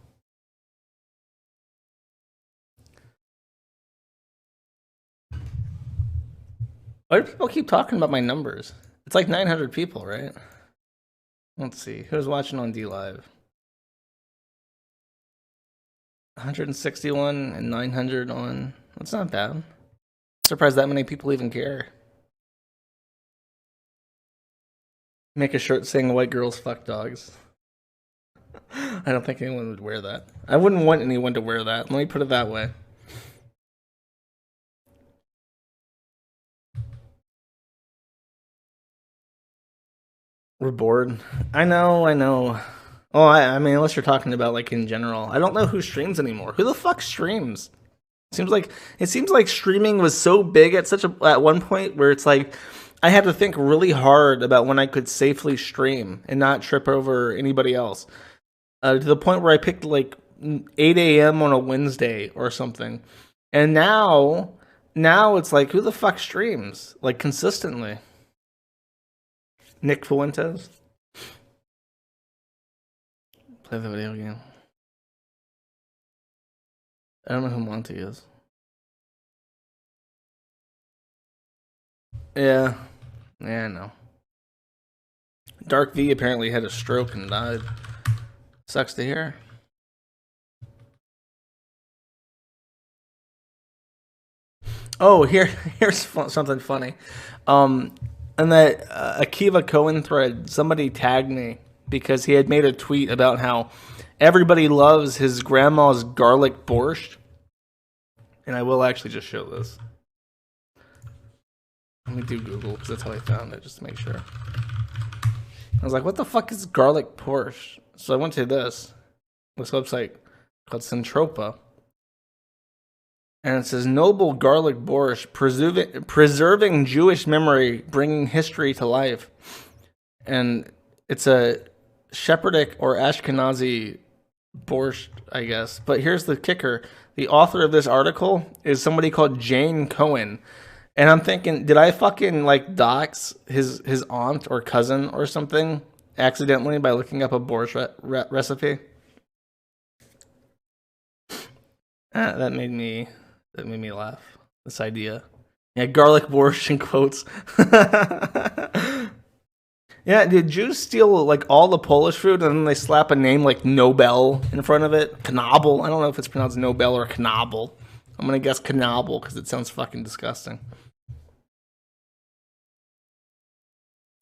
Why do people keep talking about my numbers? It's like 900 people, right? Let's see. Who's watching on D Live? 161 and 900 on. That's not bad. I'm surprised that many people even care. Make a shirt saying white girls fuck dogs. I don't think anyone would wear that. I wouldn't want anyone to wear that. Let me put it that way. We're bored. I know. Oh, I mean, unless you're talking about like in general, I don't know who streams anymore. Who the fuck streams? It seems like streaming was so big at one point where it's like I had to think really hard about when I could safely stream and not trip over anybody else. To the point where I picked like 8 a.m. on a Wednesday or something, and now it's like who the fuck streams like consistently? Nick Fuentes. Play the video game. I don't know who Monty is. Yeah, I know. Dark V apparently had a stroke and died. Sucks to hear. Oh, here's something funny. In that Akiva Cohen thread, somebody tagged me because he had made a tweet about how everybody loves his grandma's garlic borscht. And I will actually just show this. Let me do Google because that's how I found it, just to make sure. I was like, what the fuck is garlic borscht? So I went to this website called Centropa. And it says, noble garlic borscht, preserving Jewish memory, bringing history to life. And it's a Sephardic or Ashkenazi borscht, I guess. But here's the kicker. The author of this article is somebody called Jane Cohen. And I'm thinking, did I fucking like dox his aunt or cousin or something accidentally by looking up a borscht recipe? That made me laugh. This idea. Yeah, garlic borscht in quotes. Yeah, did Jews steal like all the Polish food and then they slap a name like Nobel in front of it? Knobel. I don't know if it's pronounced Nobel or Knobel. I'm gonna guess Knobel because it sounds fucking disgusting.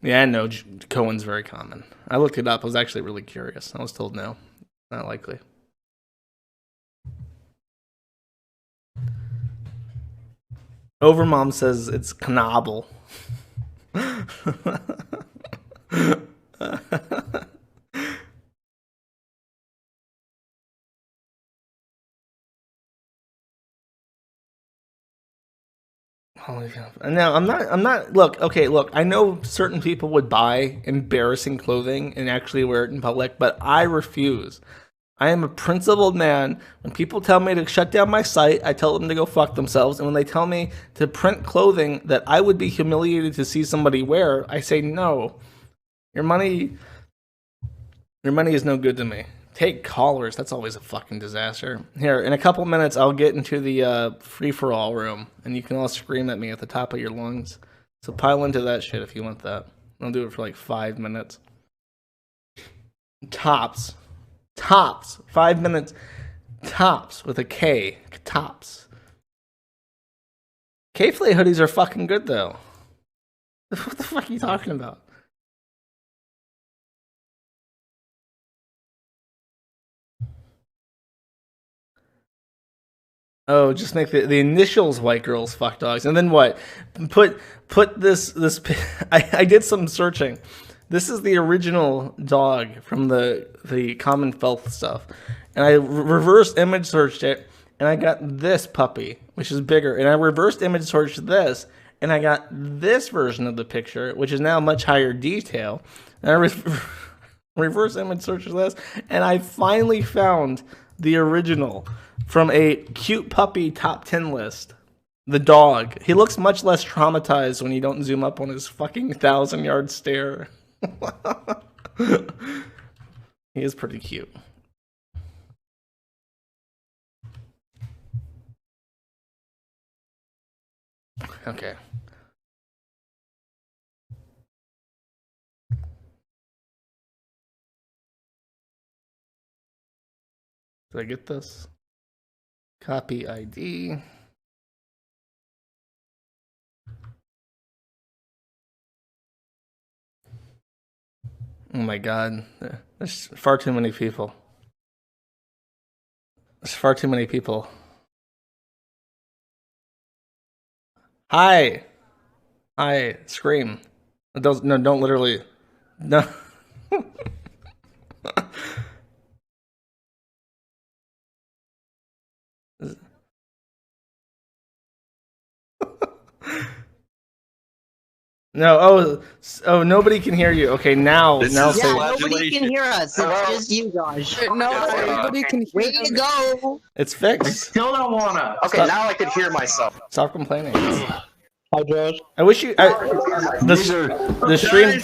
Yeah, no, Cohen's very common. I looked it up. I was actually really curious. I was told no, not likely. Overmom says it's Knobel. No, I'm not. Look, I know certain people would buy embarrassing clothing and actually wear it in public, but I refuse. I am a principled man. When people tell me to shut down my site, I tell them to go fuck themselves. And when they tell me to print clothing that I would be humiliated to see somebody wear, I say no. Your money is no good to me. Take callers. That's always a fucking disaster. Here, in a couple minutes, I'll get into the free-for-all room, and you can all scream at me at the top of your lungs. So pile into that shit if you want that. I'll do it for like 5 minutes. Tops. 5 minutes. Tops with a K. Tops. KFA hoodies are fucking good, though. What the fuck are you talking about? Oh, just make the initials white girls fuck dogs. And then what? Put this I did some searching. This is the original dog from the Common Filth stuff. And I reverse image searched it and I got this puppy, which is bigger. And I reversed image searched this and I got this version of the picture, which is now much higher detail. And I reverse image searched this and I finally found the original from a cute puppy top 10 list. The dog. He looks much less traumatized when you don't zoom up on his fucking 1,000-yard stare. He is pretty cute. Okay. Did I get this? Copy ID. Oh my god. There's far too many people. There's far too many people. Hi. Hi. Scream. Don't literally. No. No, nobody can hear you. Okay, now say nobody can hear us. It's just you, Josh. No, everybody can hear Way to go. it's fixed. I still don't wanna. Okay, now I can hear myself. Stop complaining. Hi, Josh. I wish you. The stream.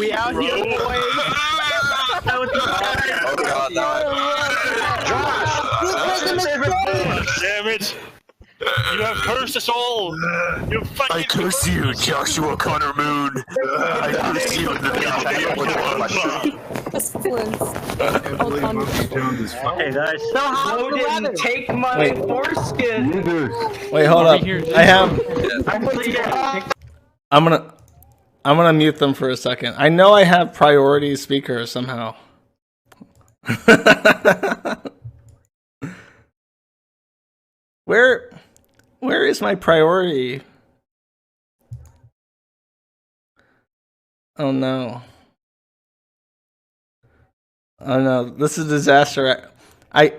We out here, boys. Oh god, no. This was a mistake. Damn it! You have cursed us all! You fucking I curse you, Joshua Connor Moon! I curse you in the name of Pestilence. Hey guys, So how's the weather? didn't take my Wait. foreskin. Wait, hold up. I have. I'm gonna mute them for a second. I know I have priority speaker somehow. Where is my priority? Oh no. Oh no, this is a disaster. I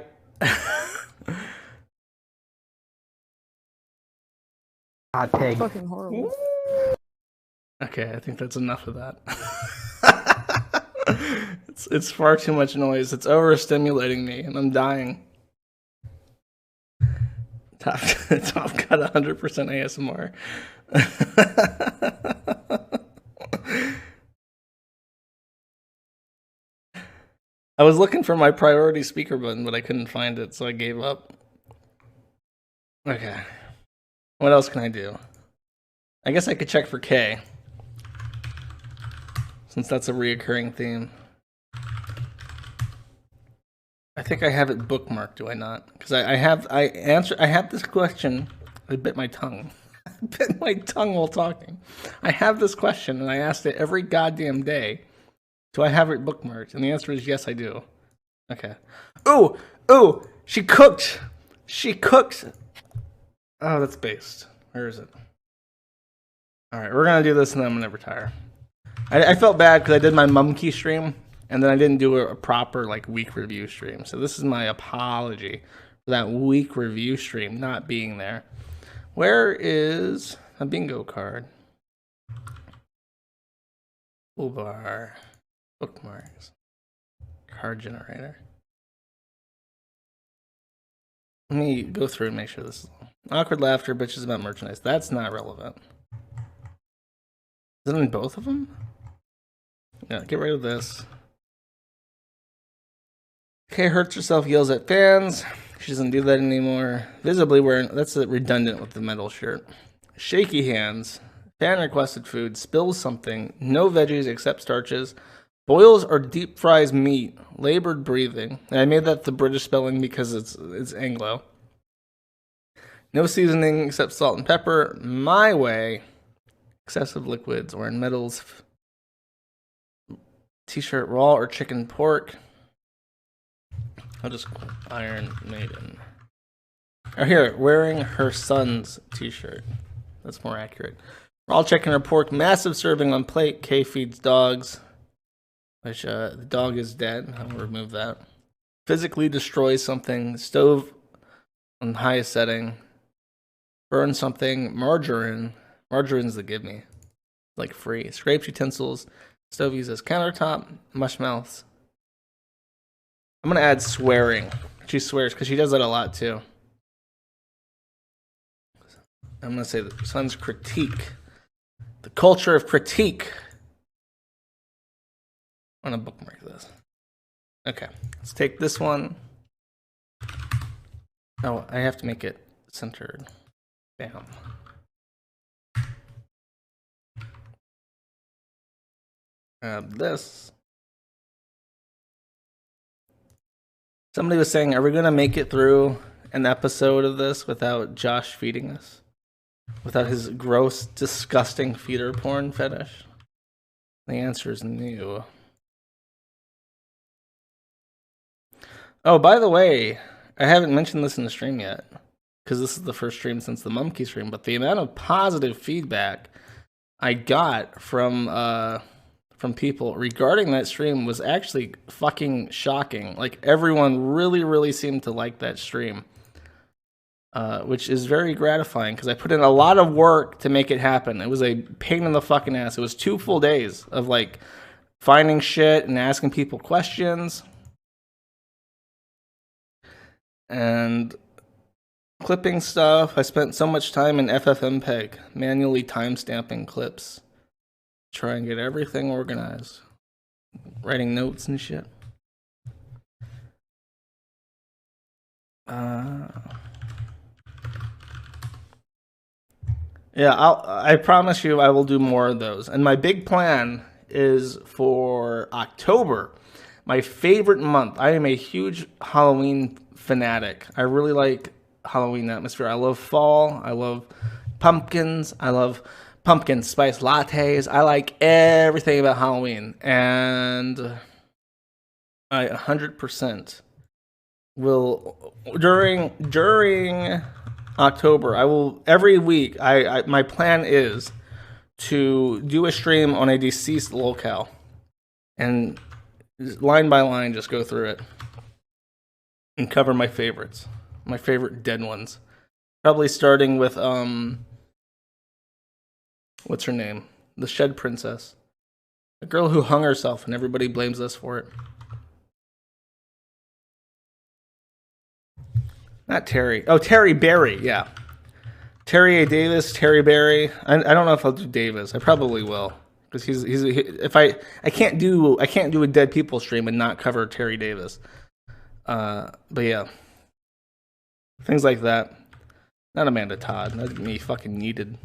Hot pig. Fucking horrible. Okay, I think that's enough of that. It's far too much noise. It's overstimulating me, and I'm dying. Top got 100% ASMR. I was looking for my priority speaker button, but I couldn't find it, so I gave up. Okay. What else can I do? I guess I could check for K, since that's a reoccurring theme. I think I have it bookmarked, do I not? Because I have this question. I bit my tongue. I bit my tongue while talking. I have this question, and I asked it every goddamn day. Do I have it bookmarked? And the answer is yes, I do. Okay. Ooh! She cooked! Oh, that's based. Where is it? Alright, we're gonna do this and then I'm gonna retire. I felt bad because I did my Mumkey stream, and then I didn't do a proper week review stream. So this is my apology for that week review stream not being there. Where is a bingo card? Toolbar. Bookmarks. Card generator. Let me go through and make sure this is awkward laughter, bitches about merchandise. That's not relevant. Is it in both of them? Yeah, get rid of this. Okay, hurts herself, yells at fans. She doesn't do that anymore. Visibly wearing, that's redundant with the metal shirt. Shaky hands. Fan requested food. Spills something. No veggies except starches. Boils or deep fries meat. Labored breathing. And I made that the British spelling because it's Anglo. No seasoning except salt and pepper. My way. Excessive liquids or in metals. T-shirt raw or chicken pork. I'll just Iron Maiden. Oh, here, wearing her son's t-shirt. That's more accurate. Raw chicken or pork, massive serving on plate. K feeds dogs. Which, the dog is dead. I'll remove that. Physically destroy something. Stove on highest setting. Burn something. Margarine. Margarine's the give me. Free. Scrapes utensils. Stove uses countertop. Mush mouths. I'm gonna add swearing. She swears, because she does that a lot too. I'm gonna say the son's critique. The culture of critique. I'm gonna bookmark this. Okay, let's take this one. Oh, I have to make it centered. Bam. This. Somebody was saying, are we gonna make it through an episode of this without Josh feeding us? Without his gross, disgusting feeder porn fetish? The answer is no. Oh, by the way, I haven't mentioned this in the stream yet, because this is the first stream since the Mumkey stream, but the amount of positive feedback I got from people regarding that stream was actually fucking shocking. Everyone really seemed to like that stream, which is very gratifying because I put in a lot of work to make it happen. It was a pain in the fucking ass. It was 2 full days of finding shit and asking people questions and clipping stuff. I spent so much time in FFmpeg manually timestamping clips. Try and get everything organized. Writing notes and shit. Yeah, I promise you I will do more of those. And my big plan is for October, my favorite month. I am a huge Halloween fanatic. I really like Halloween atmosphere. I love fall. I love pumpkins. I love pumpkin spice lattes. I like everything about Halloween. And I 100% will during October, I will every week. My plan is to do a stream on a deceased locale, and line by line, just go through it and cover my favorites, my favorite dead ones. Probably starting with what's her name? The Shed Princess, the girl who hung herself, and everybody blames us for it. Not Terry. Oh, Terry Berry. Yeah, Terry A. Davis, Terry Berry. I don't know if I'll do Davis. I probably will, because he's if I can't do a dead people stream and not cover Terry Davis. But yeah, things like that. Not Amanda Todd. That'd me fucking needed.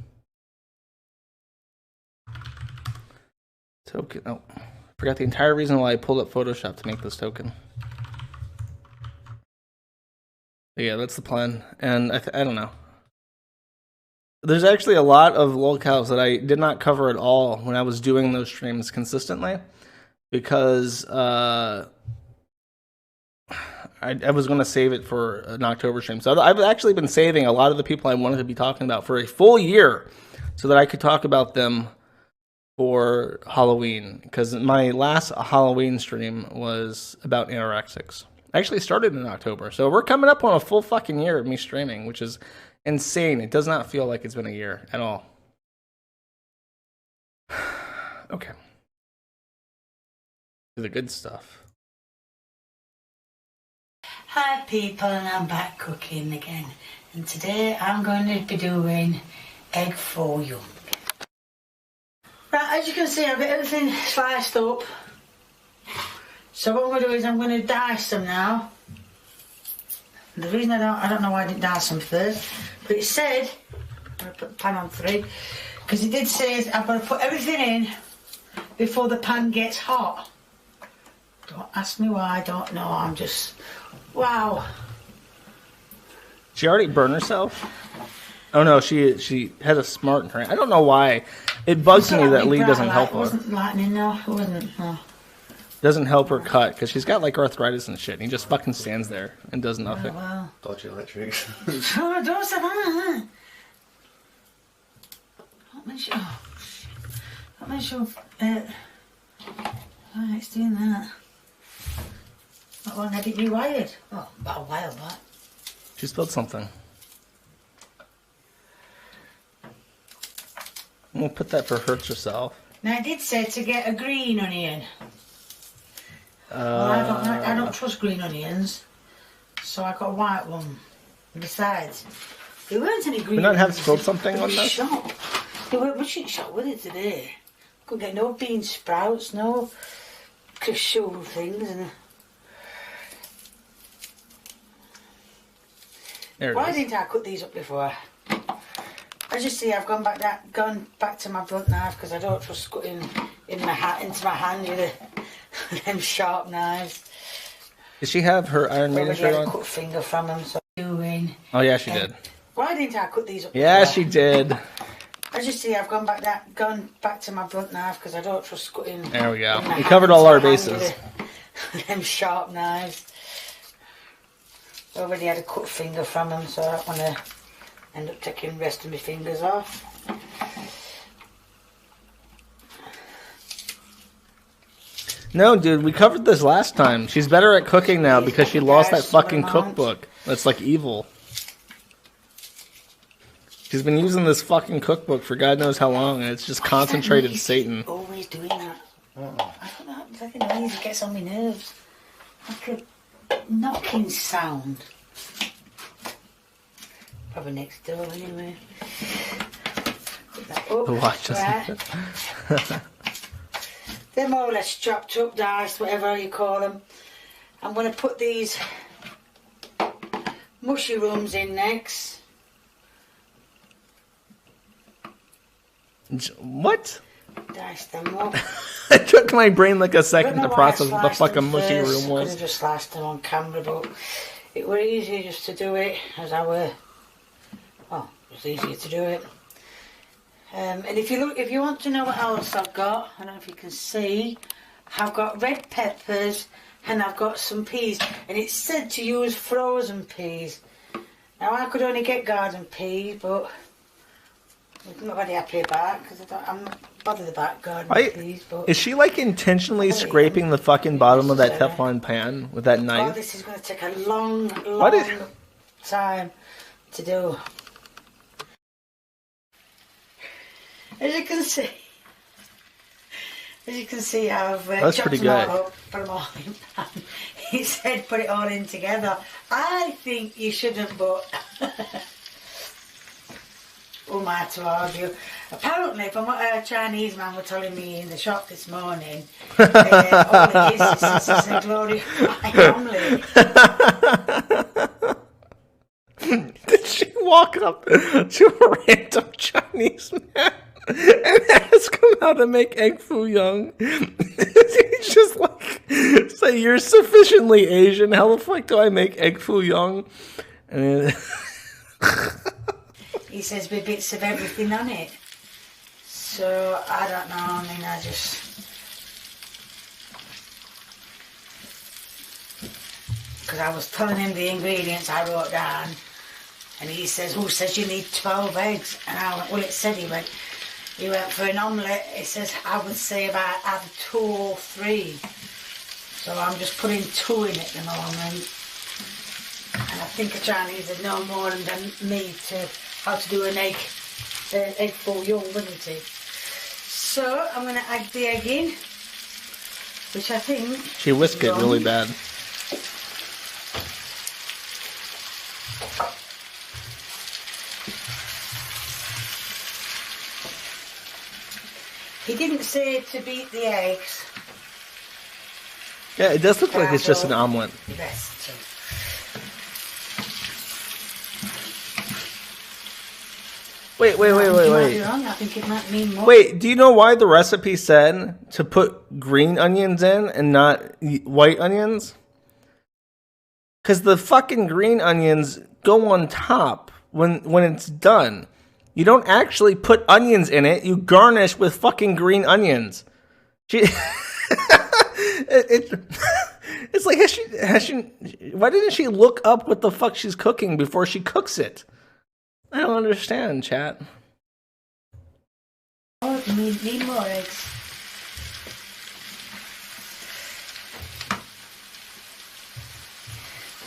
Token. Oh, forgot the entire reason why I pulled up Photoshop to make this token. Yeah, that's the plan, and I don't know. There's actually a lot of locales that I did not cover at all when I was doing those streams consistently, because I was going to save it for an October stream. So I've actually been saving a lot of the people I wanted to be talking about for a full year, so that I could talk about them for Halloween. Because my last Halloween stream was about anorexics. I actually started in October, so we're coming up on a full fucking year of me streaming, which is insane. It does not feel like it's been a year at all. Okay. The good stuff. Hi people, and I'm back cooking again. And today I'm going to be doing egg foo young. Right, as you can see, I've got everything sliced up. So what I'm going to do is I'm going to dice them now. The reason I don't know why I didn't dice them first, but it said, I'm going to put the pan on 3, because it did say I've got to put everything in before the pan gets hot. Don't ask me why, I don't know, I'm just, wow. She already burned herself? Oh no, she has a smart in her hand. I don't know why. It bugs me that Lee doesn't help her. It wasn't lightning, no, it wasn't, no. Doesn't help her cut, because she's got like arthritis and shit, and he just fucking stands there and does nothing. Oh, well. Dodgy electrics. Oh, don't say that. Don't mention. Oh, shit. Don't mention. Oh, it's doing that. Not long had it rewired. Oh, about a while back. She spilled something. We'll put that for hurts herself. Now, I did say to get a green onion. Well, I don't trust green onions, so I got a white one. And besides, there weren't any green. We not have onions. spilled something on this? Shop. They were much shop with it today. Couldn't get no bean sprouts, no cashew things, and. Why didn't I cut these up before? As you see, I've gone back to my blunt knife because I don't trust cutting into my hand with them sharp knives. Did she have her Iron Maiden shirt on? Cut finger from them, so doing. Oh yeah, she did. Why didn't I cut these up? Yeah, before? she did. As you see, I've gone back to my blunt knife because I don't trust cutting. There we go. We covered all our bases. Them sharp knives. I already had a cut finger from them, so I don't want to end up taking the rest of my fingers off. No, dude, we covered this last time. She's better at cooking now because she lost that fucking cookbook. That's like evil. She's been using this fucking cookbook for God knows how long, and it's just concentrated Satan. Always doing that. I don't know. It's like a noise. It gets on my nerves. Like a knocking sound. Probably next door anyway. Put that up. Watch us. Right. They're more or less chopped up, diced, whatever you call them. I'm going to put these mushrooms in next. What? Dice them up. It took my brain like a I second don't to know why I process what the sliced fucking them mushy first. room Could was. have just sliced them on camera, but it were easier just to do it as I were. Well, it was easier to do it. And if you want to know what else I've got, I don't know if you can see, I've got red peppers and I've got some peas, and it's said to use frozen peas. Now I could only get garden peas, but I'm not very happy about because I'm not bothered about garden peas. But is she like intentionally scraping the fucking bottom of that Teflon pan with that oh, knife? this is going to take a long What time to do. As you can see, I've That's chopped pretty them all good. up, put them all in pan. He said put it all in together. I think you shouldn't, but who am I to argue? Apparently, from what a Chinese man was telling me in the shop this morning, all it is a glorified omelette. Did she walk up to a random Chinese man and ask him how to make egg foo young? He's just like, say, you're sufficiently Asian. How the fuck do I make egg foo young? And he says with bits of everything on it. So, I don't know. I mean, I just... Because I was telling him the ingredients I wrote down. And he says, who says you need 12 eggs? And I went, well, it said he went for an omelette. He says, I would say about add 2 or 3. So I'm just putting 2 in at the moment. And I think a Chinese would know more than me to how to do an egg foo young, wouldn't he? So I'm going to add the egg in, which I think... she whisked it really bad. He didn't say to beat the eggs. Yeah, it does look like it's just an omelet. Best to. Wait. I think it might mean more. Wait, do you know why the recipe said to put green onions in and not white onions? Because the fucking green onions go on top when it's done. You don't actually put onions in it. You garnish with fucking green onions. It's like, why didn't she look up what the fuck she's cooking before she cooks it? I don't understand, chat. Oh, need more eggs.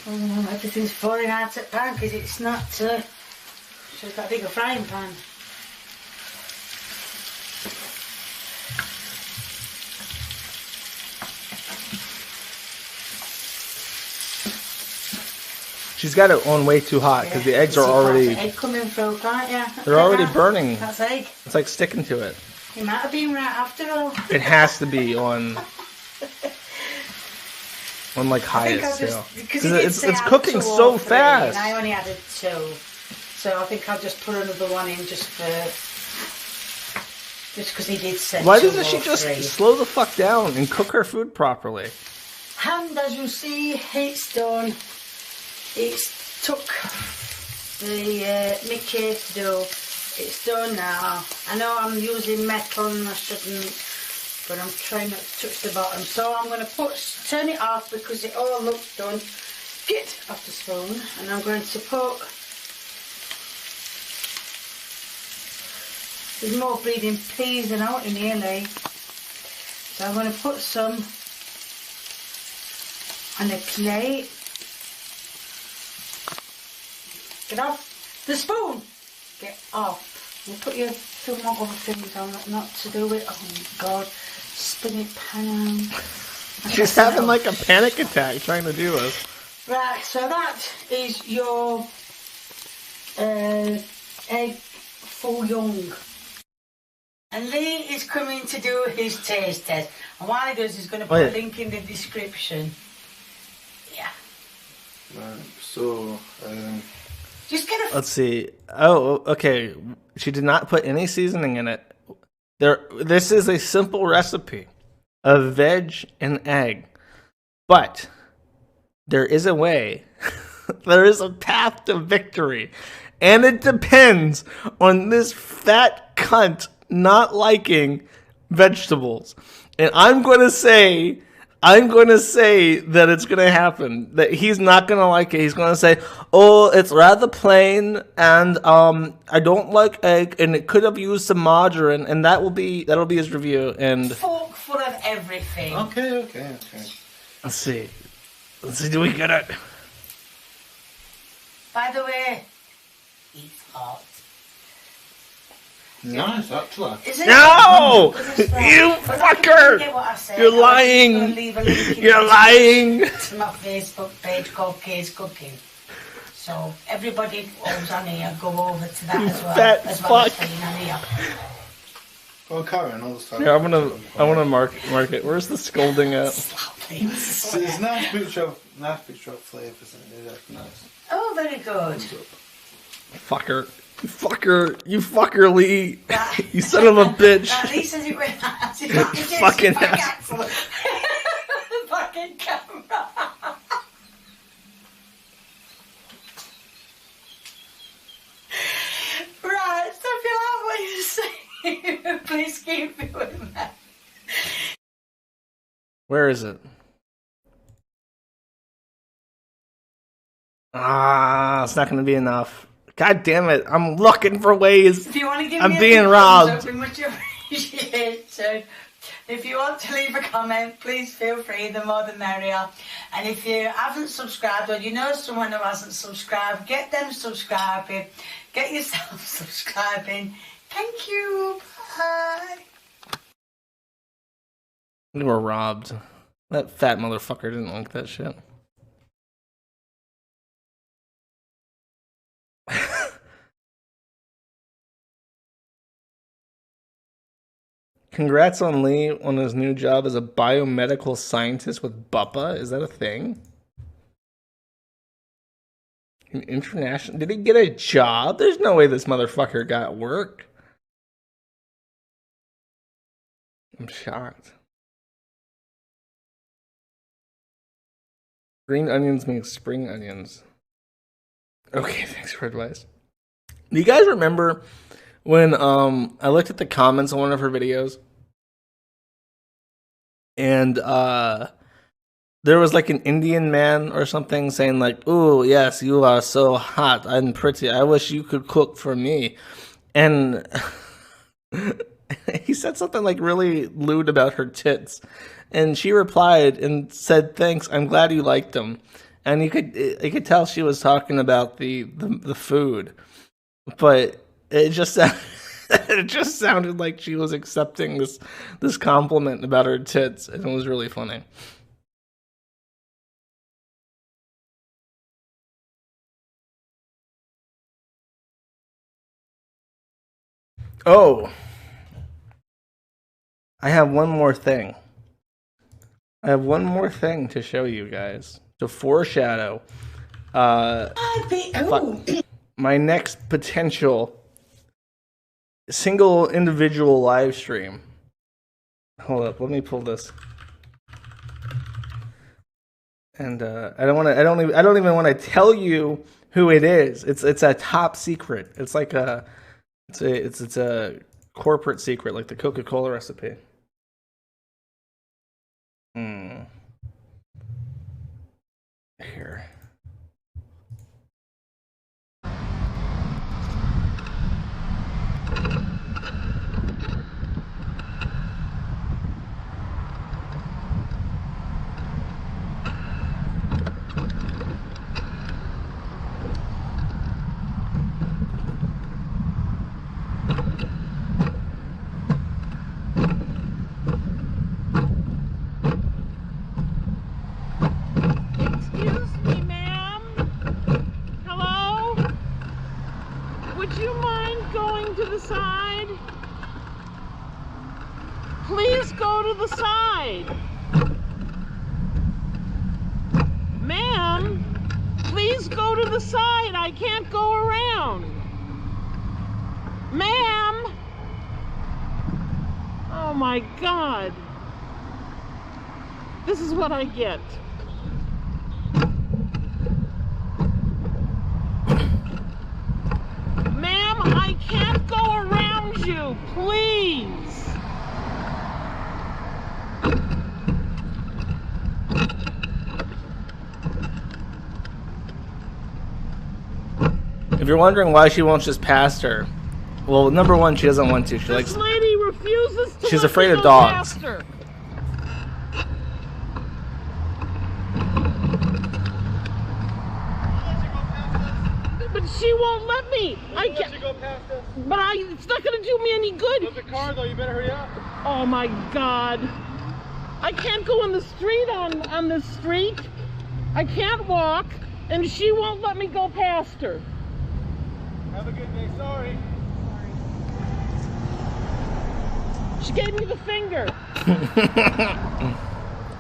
Oh, everything's falling out at pan because it's not. She's got a bigger frying pan. She's got it on way too hot because the eggs are already. Egg coming through, can't you? They're already burning. That's egg. It's like sticking to it. It might have been right after all. It has to be on like highest too. Because it's cooking so fast. I only added 2, so I think I'll just put another one in just because he did say. Why 2 doesn't she or just 3. slow the fuck down and cook her food properly? And as you see, it's done. It's took the Mickey to do. It's done now. I know I'm using metal and I shouldn't, but I'm trying not to touch the bottom. So I'm going to turn it off because it all looks done. Get off the spoon, and I'm going to put. There's more bleeding peas than out in here, Lee. So I'm going to put some on a plate. Get off the spoon. Get off. We'll put some more other things on not to do it. Oh God, spin it pan. She's having like a panic attack trying to do this. Right, so that is your egg foo young. And Lee is coming to do his taste test. And while he does, he's going to put a link in the description. Yeah. So, just get a... Let's see. Oh, okay. She did not put any seasoning in it. This is a simple recipe of veg and egg, but there is a way. There is a path to victory, and it depends on this fat cunt not liking vegetables. And I'm going to say that it's going to happen, that he's not going to like it. He's going to say, oh, it's rather plain, and I don't like egg, and it could have used some margarine, and that'll be his review. And Fork full of everything. Okay. let's see, do we get it? By the way, it's hot. Nice, actually. Is it? No! Because it's right. You But fucker! get what I said. You're I was just lying! gonna leave a link in You're the lying! to my Facebook page called Kay's Cooking. So everybody who's on here, go over to that as well. fat as well as fuck. staying on here. Well, Karen, all the time. Yeah, I wanna mark it. Where's the scolding at? It's a nice picture of flavours in it. That's nice. Oh, very good. Fucker. You fucker, Lee. You son of a bitch. At least as it went out, it Fucking fucking fucking camera. Right, so if you like what you're saying, please keep doing that. Where is it? It's not gonna be enough. God damn it! I'm looking for ways. If you want to give I'm me a being big robbed. thumbs up, we much appreciated. If you want to leave a comment, please feel free. The more the merrier. And if you haven't subscribed, or you know someone who hasn't subscribed, get them subscribing. Get yourself subscribing. Thank you. Bye. We were robbed. That fat motherfucker didn't like that shit. Congrats on Lee on his new job as a biomedical scientist with Buppa. Is that a thing? An international... Did he get a job? There's no way this motherfucker got work. I'm shocked. Green onions make spring onions. Okay, thanks for advice. Do you guys remember when I looked at the comments on one of her videos, and there was like an Indian man or something saying like, "Ooh, yes, you are so hot and pretty. I wish you could cook for me." And he said something like really lewd about her tits, and she replied and said, "Thanks, I'm glad you liked them." And you could tell she was talking about the food, but it just sounded like she was accepting this compliment about her tits, and it was really funny. Oh, I have one more thing. I have one more thing to show you guys to foreshadow my next potential single individual live stream. Hold up, let me pull this. And I don't even want to tell you who it is. It's a top secret. It's like it's a corporate secret, like the Coca-Cola recipe. Here. Please go to the side. Ma'am, please go to the side. I can't go around. Ma'am. Oh my God. This is what I get. Ma'am, I can't go around you, please. If you're wondering why she won't just pass her, well, number one, she doesn't want to. She likes. This lady refuses to. She's let afraid me of go dogs. past her. But she won't let me. I can't. Go past us. But it's not going to do me any good. There's a car though. You better hurry up. Oh my God. I can't go on the street on this street. I can't walk, and she won't let me go past her. Have a good day. Sorry. She gave me the finger.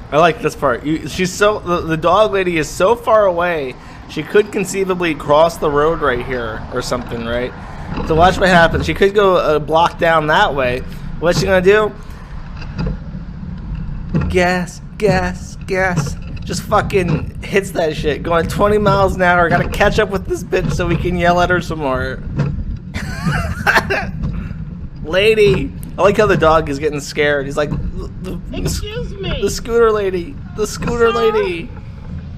I like this part. She's so the dog lady is so far away. She could conceivably cross the road right here or something, right? So watch what happens. She could go a block down that way. What's she gonna do? Gas, gas, gas. Just fucking hits that shit. Going 20 miles an hour. Gotta catch up with this bitch so we can yell at her some more. Lady. I like how the dog is getting scared. He's like, Excuse me. The scooter lady. The scooter lady.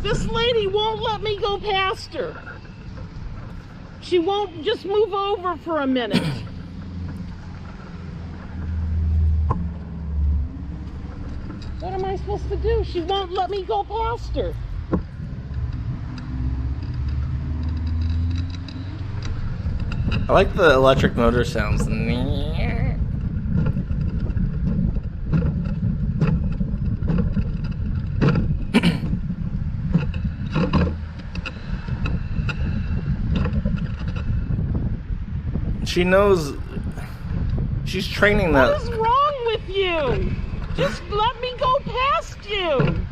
This lady won't let me go past her. She won't just move over for a minute. What am I supposed to do? She won't let me go past her. I like the electric motor sounds. She knows. She's training that. What is wrong with you? Just let me go past you.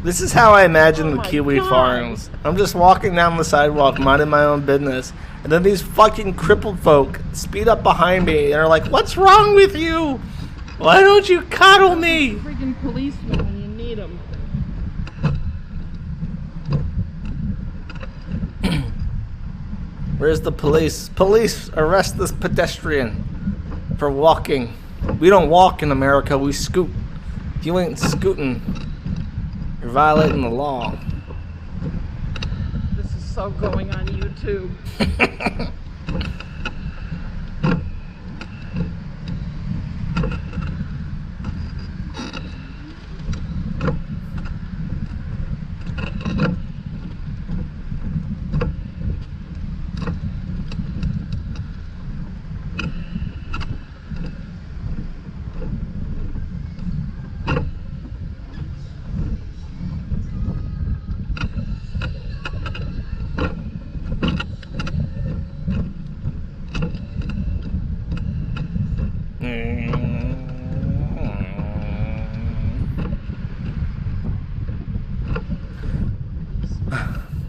This is how I imagine the my Kiwi God. farms. I'm just walking down the sidewalk, minding my own business, and then these fucking crippled folk speed up behind me and are like, "What's wrong with you? Why don't you cuddle me?" Freaking policeman when you need him. Where's the police? Police, arrest this pedestrian for walking. We don't walk in America, we scoot. If you ain't scooting, you're violating the law. This is so going on YouTube.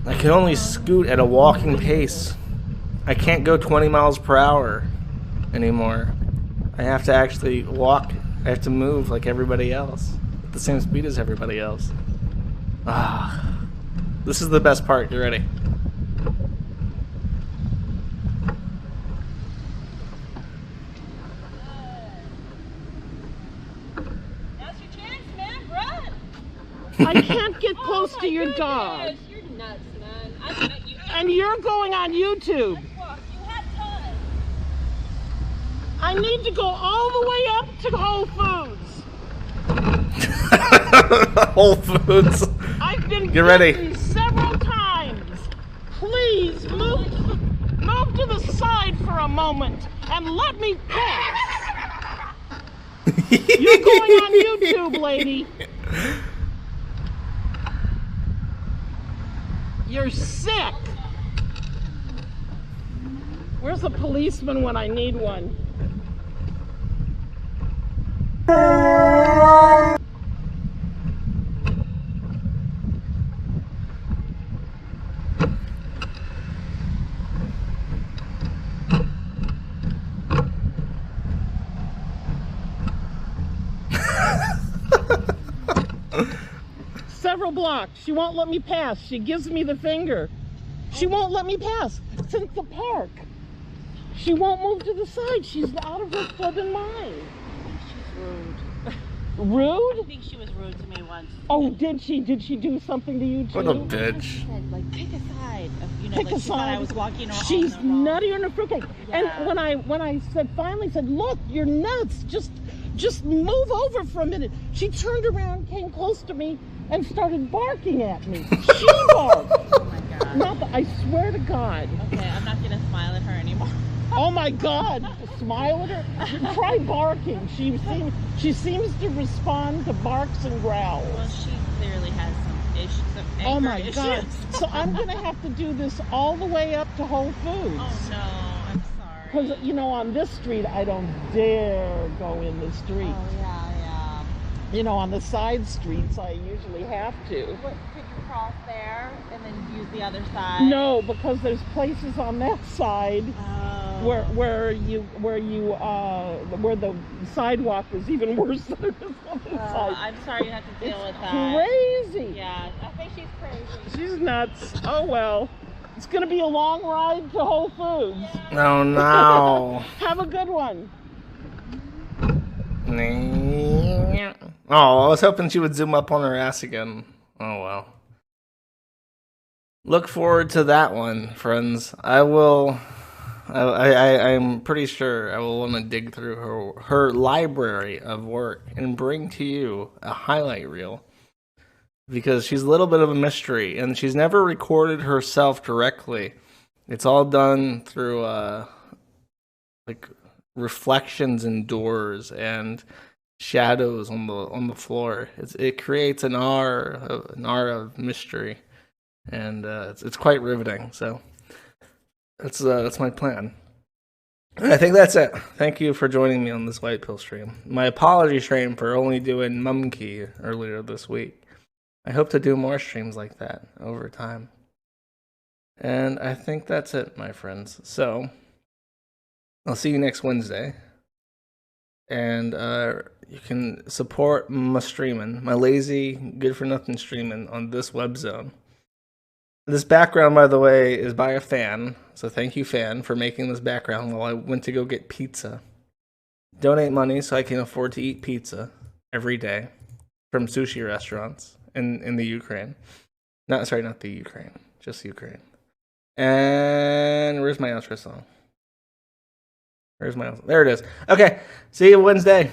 I can only scoot at a walking pace. I can't go 20 miles per hour anymore. I have to actually walk. I have to move like everybody else. At the same speed as everybody else. Ah. This is the best part. You ready? Now's your chance, man. Run. I can't get close to your dog. You're nuts, man. And you're going on YouTube. You had time. I need to go all the way up to Whole Foods. Whole Foods. I've been Get ready. bitten several times. Please move to the side for a moment and let me pass. You're going on YouTube, lady. You're sick. Where's a policeman when I need one? zebra block. She won't let me pass. She gives me the finger. She won't let me pass since the park. She won't move to the side. She's out of her flipping mind. She's rude. Rude? I think she was rude to me once. Oh, did she? Did she do something to you too? What a bitch. She said, like, pick a side. You know, Pick like a she thought I side. was walking around. She's the wrong. nuttier than a fruitcake. Yeah. And when I finally said, look, you're nuts. Just move over for a minute. She turned around, came close to me, and started barking at me. She barked. Oh my God. Not that, I swear to God. Okay, I'm not gonna smile at her anymore. Oh my God! Smile at her. Try barking. She seems to respond to barks and growls. Well, she clearly has some issues. Some anger Oh my issues. God! So I'm gonna have to do this all the way up to Whole Foods. Oh no, I'm sorry. Because, you know, on this street, I don't dare go in the street. Oh yeah. You know, on the side streets, I usually have to. What, could you cross there and then use the other side? No, because there's places on that side where the sidewalk is even worse than this other side. I'm sorry you have to deal with that. Crazy. Yeah, I think she's crazy. She's nuts. Oh well. It's gonna be a long ride to Whole Foods. Oh no. Have a good one. Oh, I was hoping she would zoom up on her ass again. Oh well. Look forward to that one, friends. I'm pretty sure I will want to dig through her library of work and bring to you a highlight reel. Because she's a little bit of a mystery, and she's never recorded herself directly. It's all done through like reflections in doors and shadows on the floor. It creates an aura of mystery, and it's quite riveting. So that's my plan. And I think that's it. Thank you for joining me on this White Pill stream. My apology stream for only doing Mumkey earlier this week. I hope to do more streams like that over time. And I think that's it, my friends. So I'll see you next Wednesday. And you can support my streaming, my lazy, good-for-nothing streaming on this web zone. This background, by the way, is by a fan. So thank you, fan, for making this background while I went to go get pizza. Donate money so I can afford to eat pizza every day from sushi restaurants in the Ukraine. Not the Ukraine, just Ukraine. And where's my outro song? There it is. Okay, see you Wednesday.